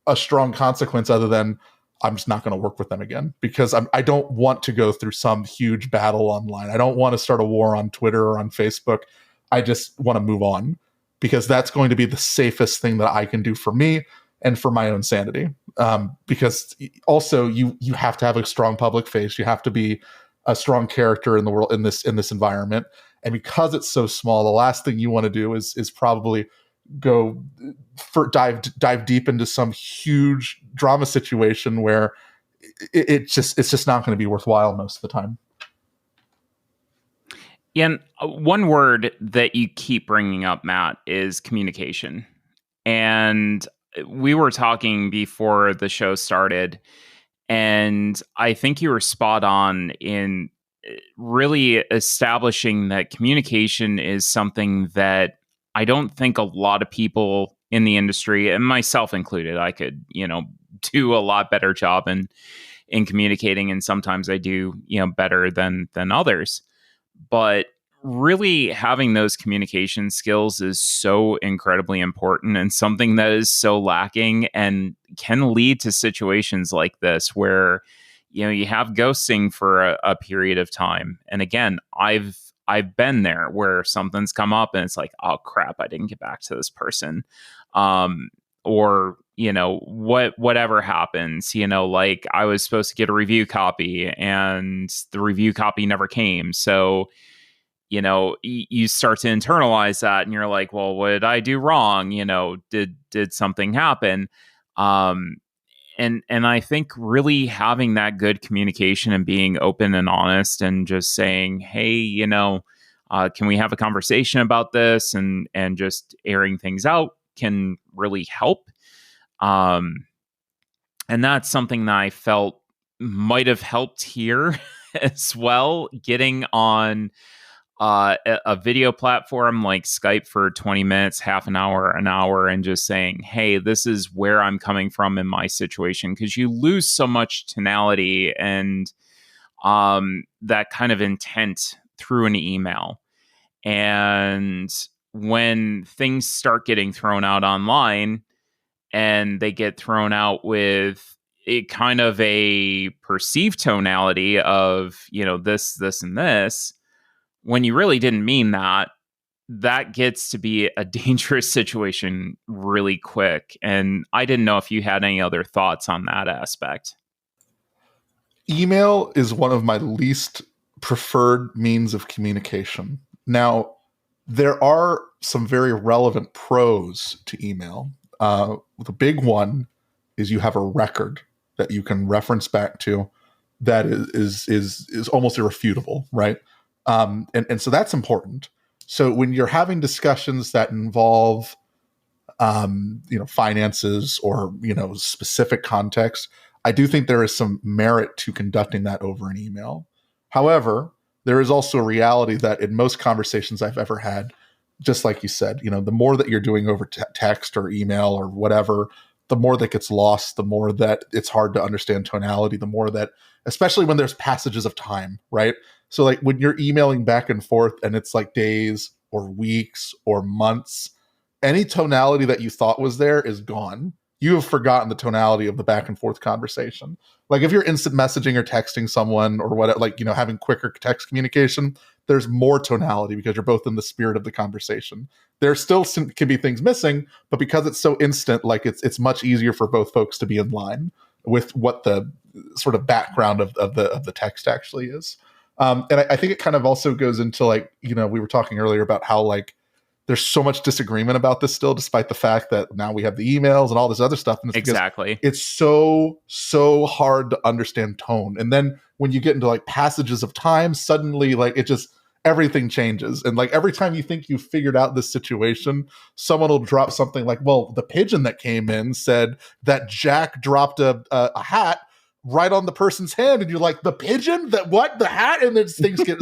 a strong consequence other than I'm just not going to work with them again, because I don't want to go through some huge battle online. I don't want to start a war on Twitter or on Facebook. I just want to move on, because that's going to be the safest thing that I can do for me and for my own sanity. Because also you have to have a strong public face. You have to be a strong character in the world in this environment. And because it's so small, the last thing you want to do is probably go dive deep into some huge drama situation where it's just not going to be worthwhile most of the time. And one word that you keep bringing up, Matt, is communication. And we were talking before the show started, and I think you were spot on in really establishing that communication is something that I don't think a lot of people in the industry, and myself included, I could, do a lot better job in communicating, and sometimes I do, better than others. But really having those communication skills is so incredibly important, and something that is so lacking and can lead to situations like this where you have ghosting for a period of time. And again, I've been there where something's come up and it's like, oh crap, I didn't get back to this person. Or whatever happens, like I was supposed to get a review copy and the review copy never came. So you start to internalize that and you're like, well, what did I do wrong? Did something happen? And I think really having that good communication and being open and honest and just saying, hey, can we have a conversation about this, and just airing things out can really help. And that's something that I felt might have helped here as well, getting on a video platform like Skype for 20 minutes, half an hour, and just saying, hey, this is where I'm coming from in my situation. Because you lose so much tonality and that kind of intent through an email. And when things start getting thrown out online and they get thrown out with a kind of a perceived tonality of, this, and this, when you really didn't mean that, that gets to be a dangerous situation really quick. And I didn't know if you had any other thoughts on that aspect. Email is one of my least preferred means of communication. Now, there are some very relevant pros to email. The big one is you have a record that you can reference back to that is almost irrefutable, right? And so that's important. So when you're having discussions that involve, finances or, specific context, I do think there is some merit to conducting that over an email. However, there is also a reality that in most conversations I've ever had, just like you said, the more that you're doing over text or email or whatever, the more that gets lost, the more that it's hard to understand tonality, the more that, especially when there's passages of time, right? So like when you're emailing back and forth and it's like days or weeks or months, any tonality that you thought was there is gone. You have forgotten the tonality of the back and forth conversation. Like if you're instant messaging or texting someone or what, having quicker text communication, there's more tonality because you're both in the spirit of the conversation. There still can be things missing, but because it's so instant, like it's much easier for both folks to be in line with what the sort of background of the text actually is. And I think it kind of also goes into we were talking earlier about how there's so much disagreement about this still, despite the fact that now we have the emails and all this other stuff. And it's exactly. It's so hard to understand tone. And then when you get into passages of time, suddenly everything changes. And every time you think you've figured out this situation, someone will drop something like, well, the pigeon that came in said that Jack dropped a hat right on the person's hand, and you're like, the pigeon, that what, the hat, and then things get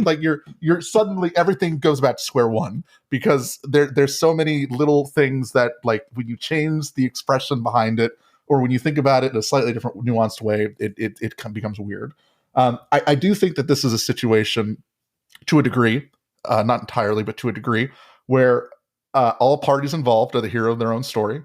you're suddenly everything goes back to square one because there's so many little things that when you change the expression behind it or when you think about it in a slightly different nuanced way, it becomes weird. I do think that this is a situation to a degree, not entirely, but to a degree, where all parties involved are the hero of their own story.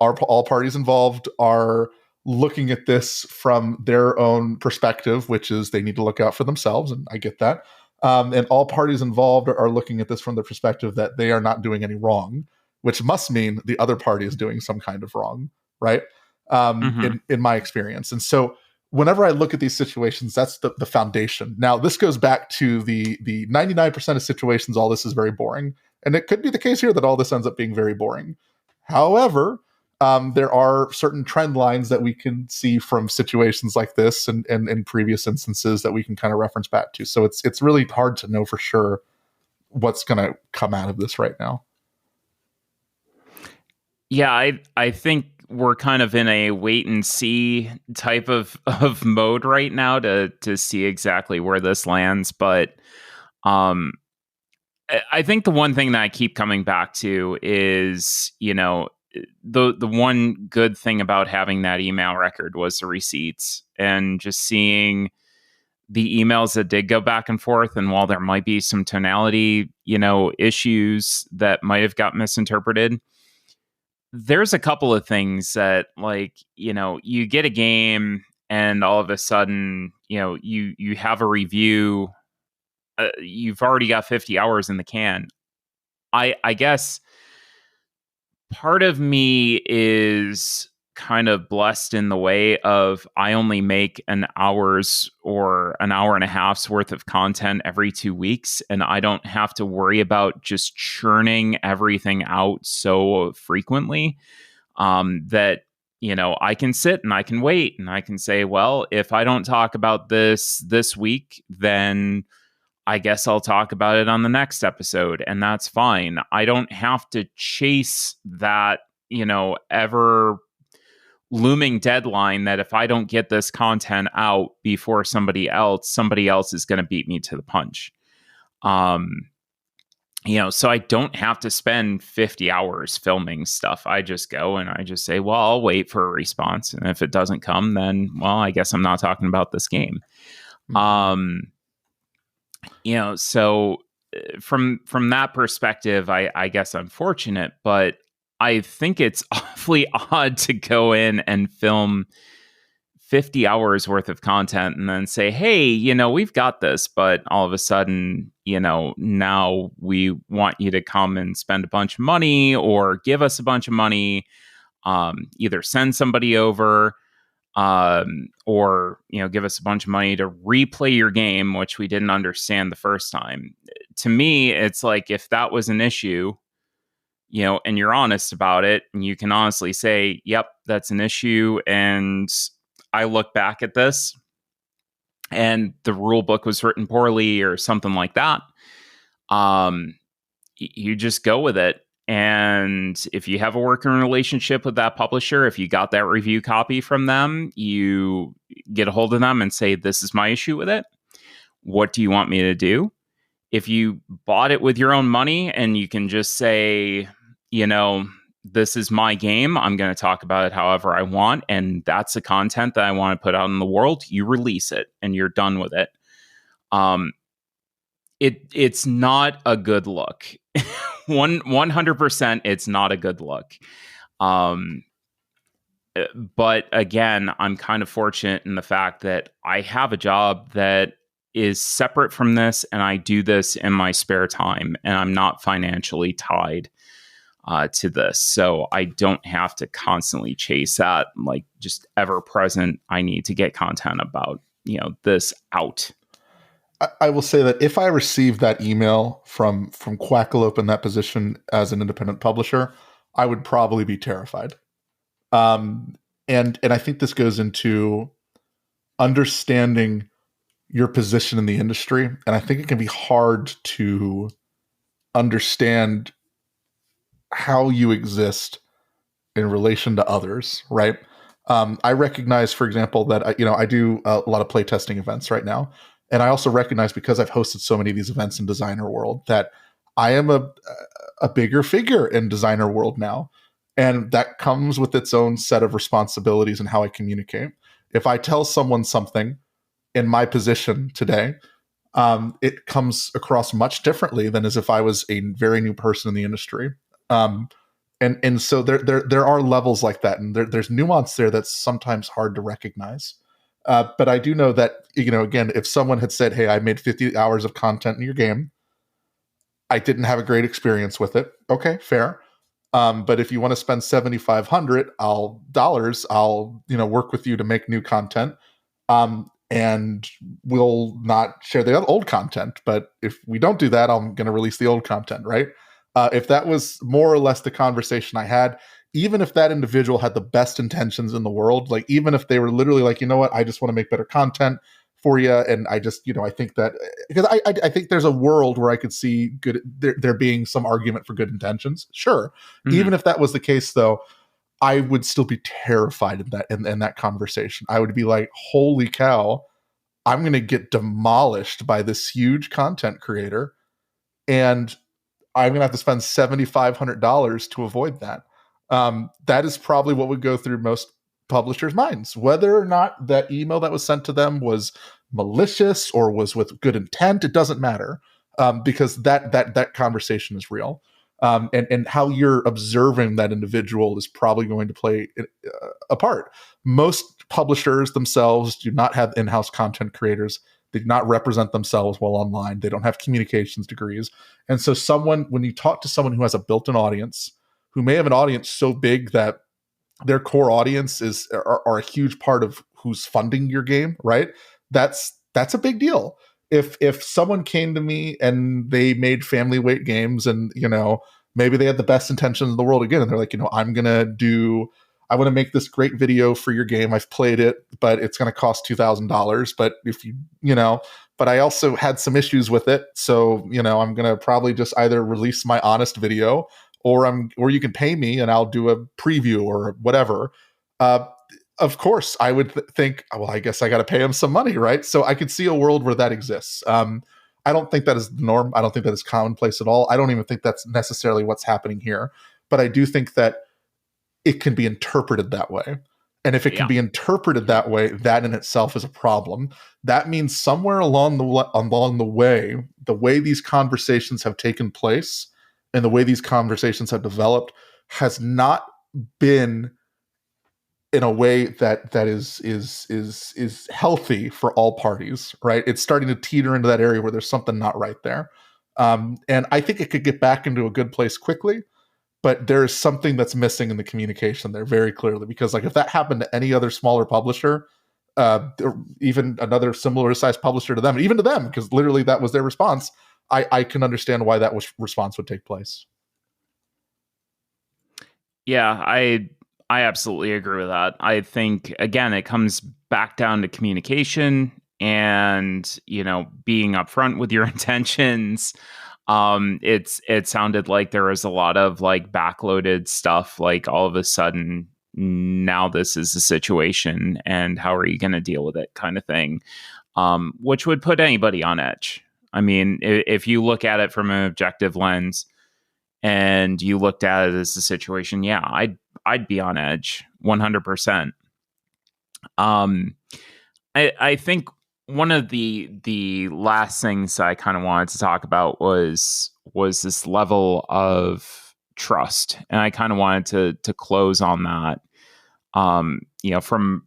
All parties involved are looking at this from their own perspective, which is they need to look out for themselves, and I get that. And all parties involved are looking at this from the perspective that they are not doing any wrong, which must mean the other party is doing some kind of wrong, right? In my experience. And so whenever I look at these situations, that's the foundation. Now, this goes back to the 99% of situations, all this is very boring. And it could be the case here that all this ends up being very boring. However, there are certain trend lines that we can see from situations like this and in previous instances that we can kind of reference back to. So it's really hard to know for sure what's going to come out of this right now. Yeah, I think we're kind of in a wait and see type of mode right now to see exactly where this lands. But I think the one thing that I keep coming back to is, the one good thing about having that email record was the receipts and just seeing the emails that did go back and forth. And while there might be some tonality, issues that might have got misinterpreted, there's a couple of things that, like, you get a game and all of a sudden, you have a review. You've already got 50 hours in the can. I guess part of me is kind of blessed in the way of I only make an hour's or an hour and a half's worth of content every 2 weeks, and I don't have to worry about just churning everything out so frequently that I can sit and I can wait and I can say, well, if I don't talk about this week, then I guess I'll talk about it on the next episode, and that's fine. I don't have to chase that, ever looming deadline that if I don't get this content out before somebody else is going to beat me to the punch. So I don't have to spend 50 hours filming stuff. I just go and I just say, well, I'll wait for a response. And if it doesn't come, then, well, I guess I'm not talking about this game. So from that perspective, I guess I'm fortunate, but I think it's awfully odd to go in and film 50 hours worth of content and then say, hey, we've got this, but all of a sudden, now we want you to come and spend a bunch of money or give us a bunch of money, either send somebody over, or give us a bunch of money to replay your game, which we didn't understand the first time. To me, it's like, if that was an issue, and you're honest about it, and you can honestly say, yep, that's an issue, and I look back at this and the rule book was written poorly or something like that, you just go with it. And if you have a working relationship with that publisher, if you got that review copy from them, you get a hold of them and say, this is my issue with it. What do you want me to do? If you bought it with your own money and you can just say, this is my game, I'm going to talk about it however I want, and that's the content that I want to put out in the world, you release it and you're done with it. It's not a good look. 100%, it's not a good look. But again, I'm kind of fortunate in the fact that I have a job that is separate from this, and I do this in my spare time, and I'm not financially tied to this. So I don't have to constantly chase that, like, just ever present. I need to get content about, this out. I will say that if I received that email from Quackalope in that position as an independent publisher, I would probably be terrified. And I think this goes into understanding your position in the industry. And I think it can be hard to understand how you exist in relation to others, right? I recognize, for example, that I do a lot of playtesting events right now. And I also recognize, because I've hosted so many of these events in designer world, that I am a bigger figure in designer world now. And that comes with its own set of responsibilities and how I communicate. If I tell someone something in my position today, it comes across much differently than as if I was a very new person in the industry. And so there are levels like that, and there's nuance there that's sometimes hard to recognize. But I do know that, again, if someone had said, hey, I made 50 hours of content in your game, I didn't have a great experience with it. Okay, fair. But if you want to spend $7,500, I'll work with you to make new content. And we'll not share the old content. But if we don't do that, I'm going to release the old content, right? If that was more or less the conversation I had, even if that individual had the best intentions in the world, like even if they were literally like, you know what, I just want to make better content for you, and I just, I think that because I think there's a world where I could see good there being some argument for good intentions. Sure, even if that was the case, though, I would still be terrified in that conversation. I would be like, holy cow, I'm going to get demolished by this huge content creator, and I'm going to have to spend $7,500 to avoid that. That is probably what would go through most publishers' minds. Whether or not that email that was sent to them was malicious or was with good intent, it doesn't matter, because that conversation is real. And how you're observing that individual is probably going to play a part. Most publishers themselves do not have in-house content creators. They do not represent themselves well online. They don't have communications degrees. And so when you talk to someone who has a built-in audience, who may have an audience so big that their core audience are a huge part of who's funding your game, right? That's a big deal. If someone came to me and they made family weight games, and maybe they had the best intentions in the world again, and they're like, I want to make this great video for your game. I've played it, but it's going to cost $2,000. But but I also had some issues with it, so I'm going to probably just either release my honest video, or you can pay me and I'll do a preview or whatever. Of course, I would think, well, I guess I got to pay him some money, right? So I could see a world where that exists. I don't think that is the norm. I don't think that is commonplace at all. I don't even think that's necessarily what's happening here. But I do think that it can be interpreted that way. And if it can be interpreted that way, that in itself is a problem. That means somewhere along the way these conversations have taken place and the way these conversations have developed has not been in a way that is healthy for all parties, right? It's starting to teeter into that area where there's something not right there. And I think it could get back into a good place quickly, but there is something that's missing in the communication there very clearly, because like if that happened to any other smaller publisher, or even another similar sized publisher to them, even to them, because literally that was their response, I can understand why that response would take place. Yeah, I absolutely agree with that. I think, again, it comes back down to communication and, being upfront with your intentions. It sounded like there was a lot of like backloaded stuff, like all of a sudden now this is the situation and how are you going to deal with it kind of thing, which would put anybody on edge. I mean, if you look at it from an objective lens and you looked at it as a situation, yeah, I'd be on edge 100%. I think one of the last things I kind of wanted to talk about was this level of trust, and I kind of wanted to close on that. From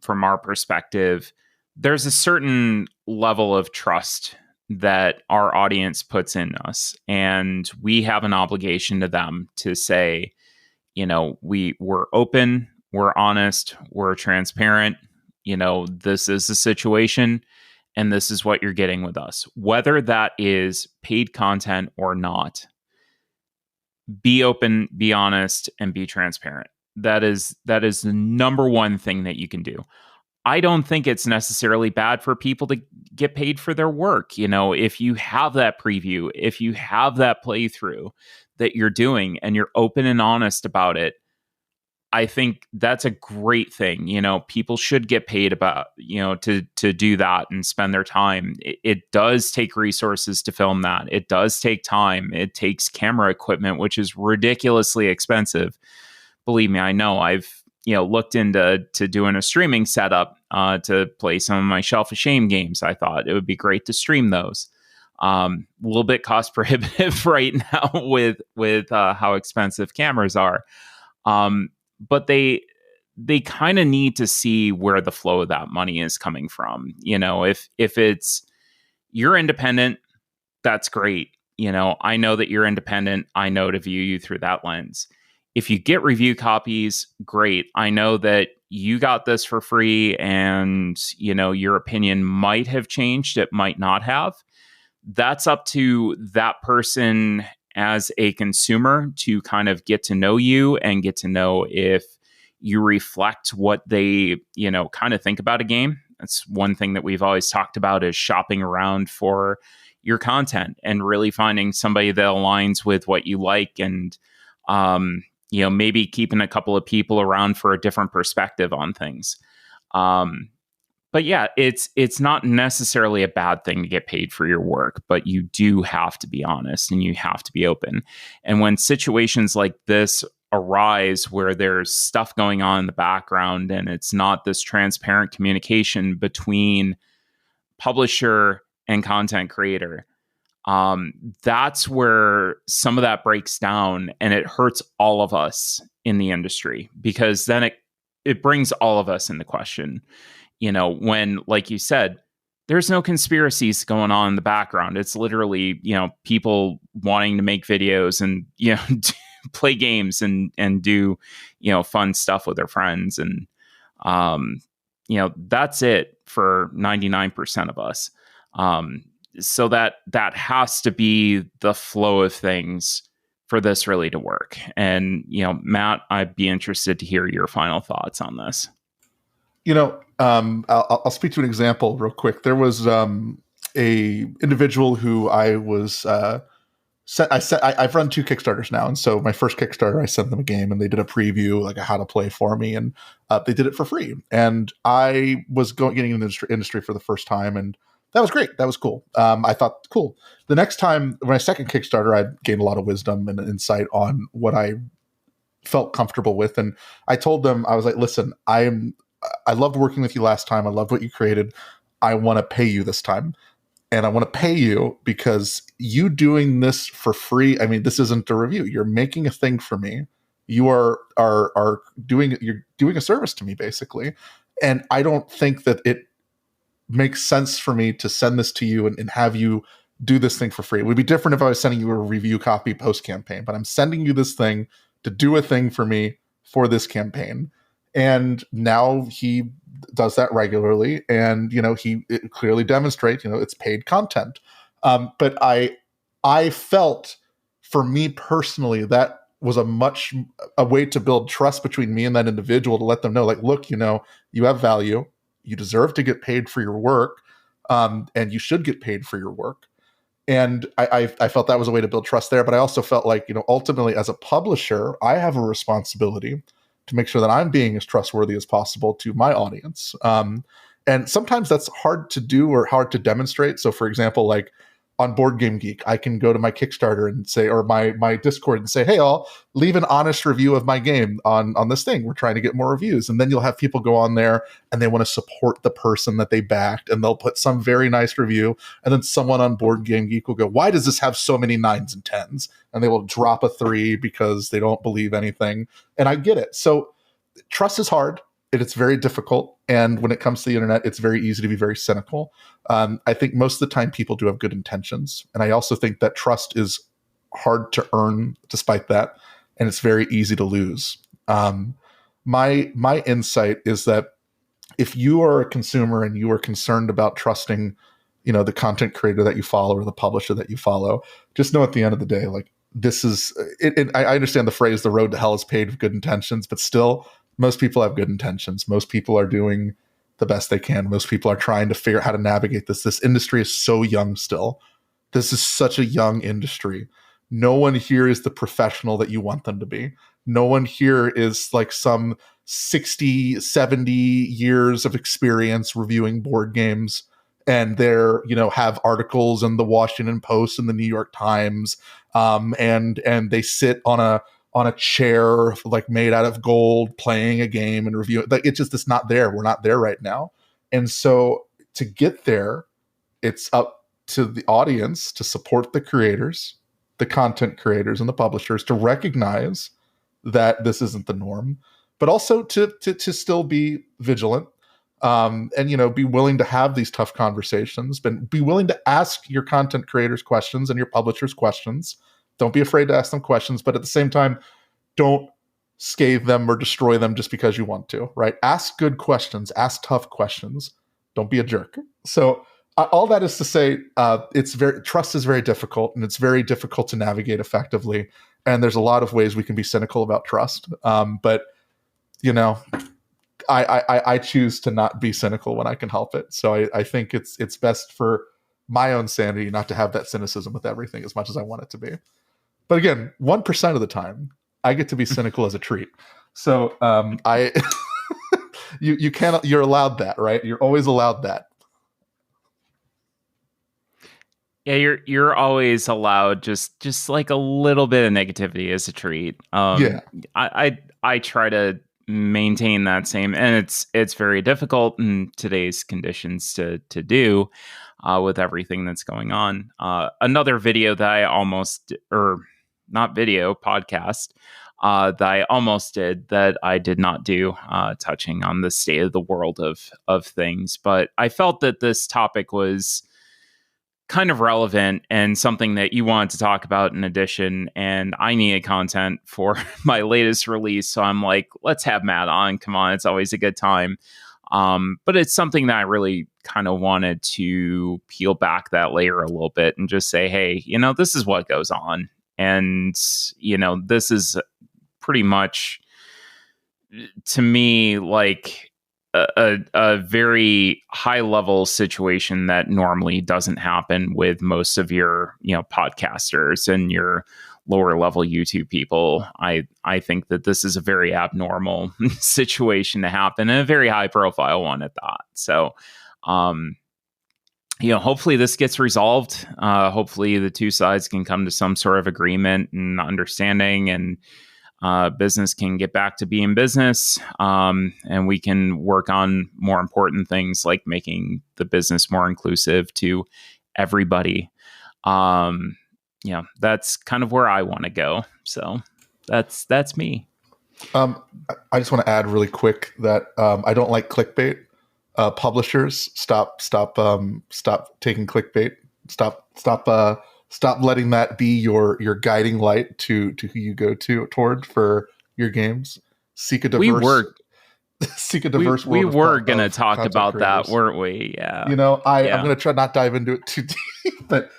our perspective, there's a certain level of trust that our audience puts in us, and we have an obligation to them to say, we're open, we're honest, we're transparent. This is the situation, and this is what you're getting with us. Whether that is paid content or not, be open, be honest, and be transparent. That is the number one thing that you can do. I don't think it's necessarily bad for people to get paid for their work. If you have that preview, if you have that playthrough that you're doing and you're open and honest about it, I think that's a great thing. People should get paid about, to do that and spend their time. It does take resources to film that. It does take time. It takes camera equipment, which is ridiculously expensive. Believe me, I know. I've, looked into doing a streaming setup to play some of my Shelf of Shame games. I thought it would be great to stream those. A little bit cost prohibitive right now with how expensive cameras are. But they kind of need to see where the flow of that money is coming from. If it's you're independent, that's great. I know that you're independent. I know to view you through that lens. If you get review copies, great. I know that you got this for free, and your opinion might have changed, it might not have. That's up to that person as a consumer to kind of get to know you and get to know if you reflect what they kind of think about a game. That's one thing that we've always talked about, is shopping around for your content and really finding somebody that aligns with what you like, and maybe keeping a couple of people around for a different perspective on things. But yeah, it's not necessarily a bad thing to get paid for your work, but you do have to be honest and you have to be open. And when situations like this arise, where there's stuff going on in the background and it's not this transparent communication between publisher and content creator, that's where some of that breaks down, and it hurts all of us in the industry, because then it brings all of us into question. When, like you said, there's no conspiracies going on in the background. It's literally, people wanting to make videos and, play games and do, fun stuff with their friends. And, that's it for 99% of us. So that has to be the flow of things for this really to work. And, Matt, I'd be interested to hear your final thoughts on this. I'll speak to an example real quick. There was a individual who I was I've run 2 Kickstarters now, and so my first Kickstarter, I sent them a game, and they did a preview, like a how to play for me, and they did it for free. And I was getting in the industry for the first time, and that was great. That was cool. I thought, cool. The next time, my second Kickstarter, I gained a lot of wisdom and insight on what I felt comfortable with, and I told them, I was like, listen, I loved working with you last time. I loved what you created. I want to pay you this time. And I want to pay you because you doing this for free. I mean, this isn't a review. You're making a thing for me. You are you're doing a service to me, basically. And I don't think that it makes sense for me to send this to you and have you do this thing for free. It would be different if I was sending you a review copy post-campaign, but I'm sending you this thing to do a thing for me for this campaign. And now he does that regularly, and it clearly demonstrates it's paid content. But I felt, for me personally, that was a way to build trust between me and that individual, to let them know, like, look, you have value, you deserve to get paid for your work, and you should get paid for your work. And I felt that was a way to build trust there. But I also felt like, ultimately, as a publisher, I have a responsibility to make sure that I'm being as trustworthy as possible to my audience. And sometimes that's hard to do or hard to demonstrate. So, for example, like on Board Game Geek, I can go to my Kickstarter and say, or my Discord, and say, hey, I'll leave an honest review of my game on this thing. We're trying to get more reviews. And then you'll have people go on there and they want to support the person that they backed, and they'll put some very nice review. And then someone on Board Game Geek will go, why does this have so many 9s and 10s? And they will drop a 3 because they don't believe anything. And I get it. So trust is hard. It's very difficult. And when it comes to the internet, it's very easy to be very cynical. I think most of the time people do have good intentions. And I also think that trust is hard to earn despite that. And it's very easy to lose. My insight is that if you are a consumer and you are concerned about trusting, the content creator that you follow or the publisher that you follow, just know at the end of the day, like, this is it. I understand the phrase, the road to hell is paved with good intentions, but still, most people have good intentions. Most people are doing the best they can. Most people are trying to figure out how to navigate this. This industry is so young still. This is such a young industry. No one here is the professional that you want them to be. No one here is like some 60, 70 years of experience reviewing board games, and they're, have articles in the Washington Post and the New York Times, and they sit on a chair like made out of gold playing a game and review it. Like, it's not there. We're not there right now. And so to get there, it's up to the audience to support the creators, the content creators and the publishers, to recognize that this isn't the norm, but also to still be vigilant, and be willing to have these tough conversations, but be willing to ask your content creators questions and your publishers questions. Don't be afraid to ask them questions, but at the same time, don't scathe them or destroy them just because you want to, right? Ask good questions, ask tough questions. Don't be a jerk. So all that is to say, trust is very difficult, and it's very difficult to navigate effectively. And there's a lot of ways we can be cynical about trust. But you know, I choose to not be cynical when I can help it. So I think it's best for my own sanity not to have that cynicism with everything as much as I want it to be. But again, 1% of the time, I get to be cynical as a treat. So you cannot, you're allowed that, right? You're always allowed that. Yeah, you're always allowed just like a little bit of negativity as a treat. Yeah. I try to maintain that same, and it's very difficult in today's conditions to do with everything that's going on. Another video that I almost, or not video, podcast that I almost did that I did not do, touching on the state of the world of things, but I felt that this topic was kind of relevant and something that you wanted to talk about in addition, and I needed content for my latest release, so I'm like, let's have Matt on. Come on, it's always a good time. But it's something that I really kind of wanted to peel back that layer a little bit and just say, hey, this is what goes on, and this is pretty much, to me, like a very high level situation that normally doesn't happen with most of your podcasters and your lower level YouTube people. I think that this is a very abnormal situation to happen, and a very high profile one at that. So hopefully this gets resolved. Hopefully the two sides can come to some sort of agreement and understanding, and business can get back to being business, and we can work on more important things like making the business more inclusive to everybody. That's kind of where I want to go. So that's me. I just want to add really quick that I don't like clickbait. Publishers, stop taking clickbait. Stop letting that be your guiding light to who you go toward for your games. Seek a diverse world. We were going to talk about creators. That, weren't we? Yeah. I'm going to try not dive into it too deep, but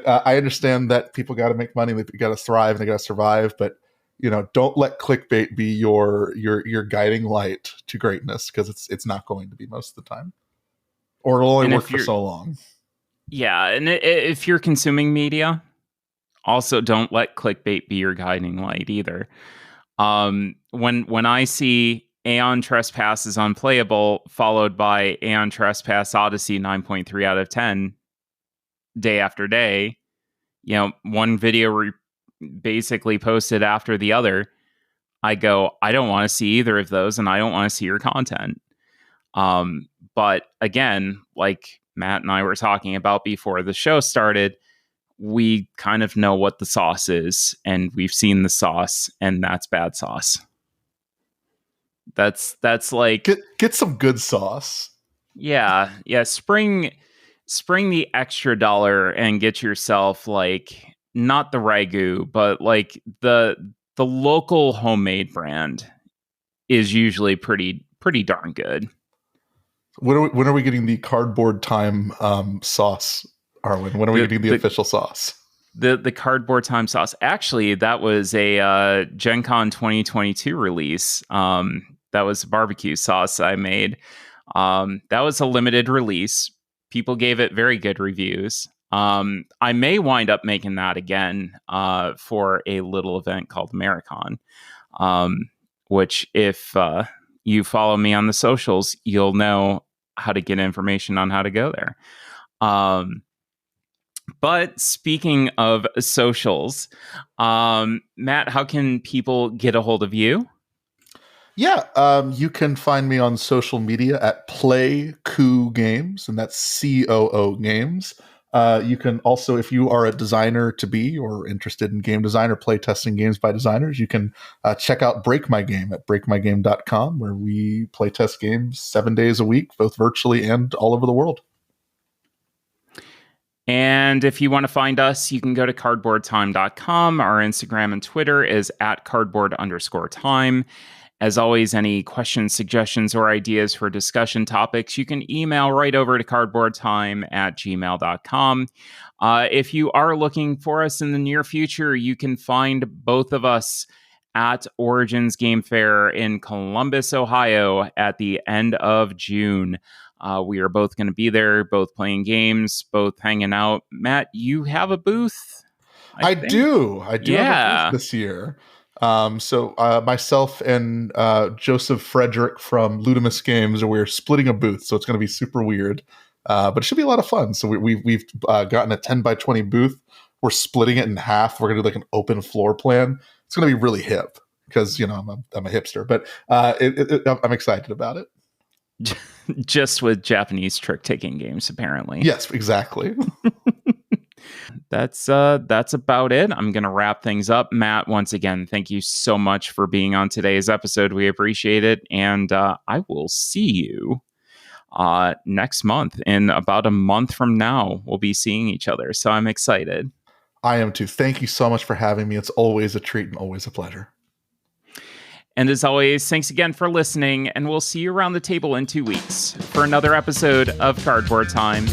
I understand that people got to make money, they got to thrive, and they got to survive. But don't let clickbait be your guiding light to greatness, because it's not going to be most of the time, or it'll only work for so long. Yeah, and if you're consuming media, also don't let clickbait be your guiding light either. When I see Aeon Trespass is unplayable, followed by Aeon Trespass Odyssey 9.3 out of 10, day after day, one video basically posted after the other, I go, I don't want to see either of those, and I don't want to see your content. But again, like Matt and I were talking about before the show started, we kind of know what the sauce is, and we've seen the sauce, and that's bad sauce. That's like, get some good sauce. Yeah. Spring the extra dollar and get yourself, like, not the ragu, but like the local homemade brand is usually pretty darn good. When are we getting the Cardboard Time sauce, Arwen? When are we getting the official sauce? The Cardboard Time sauce. Actually, that was a Gen Con 2022 release. That was a barbecue sauce I made. That was a limited release. People gave it very good reviews. I may wind up making that again for a little event called Americon, which if you follow me on the socials, you'll know how to get information on how to go there. But speaking of socials, Matt, how can people get a hold of you? Yeah, you can find me on social media at PlayCoo Games, and that's COO Games. You can also, if you are a designer to be or interested in game design or play testing games by designers, you can check out Break My Game at breakmygame.com, where we play test games 7 days a week, both virtually and all over the world. And if you want to find us, you can go to cardboardtime.com. Our Instagram and Twitter is at cardboard_time. As always, any questions, suggestions, or ideas for discussion topics, you can email right over to cardboardtime@gmail.com. If you are looking for us in the near future, you can find both of us at Origins Game Fair in Columbus, Ohio at the end of June. We are both going to be there, both playing games, both hanging out. Matt, you have a booth? I do. I do have a booth this year. So myself and Joseph Frederick from Ludimus Games, we're splitting a booth, so it's going to be super weird, but it should be a lot of fun. So we've gotten a 10 by 20 booth. We're splitting it in half. We're going to do like an open floor plan. It's going to be really hip because I'm a hipster, but I'm excited about it. Just with Japanese trick-taking games, apparently. Yes, exactly. That's about it. I'm going to wrap things up. Matt, once again, thank you so much for being on today's episode. We appreciate it. And I will see you next month. In about a month from now, we'll be seeing each other. So I'm excited. I am too. Thank you so much for having me. It's always a treat and always a pleasure. And as always, thanks again for listening, and we'll see you around the table in 2 weeks for another episode of Cardboard Time.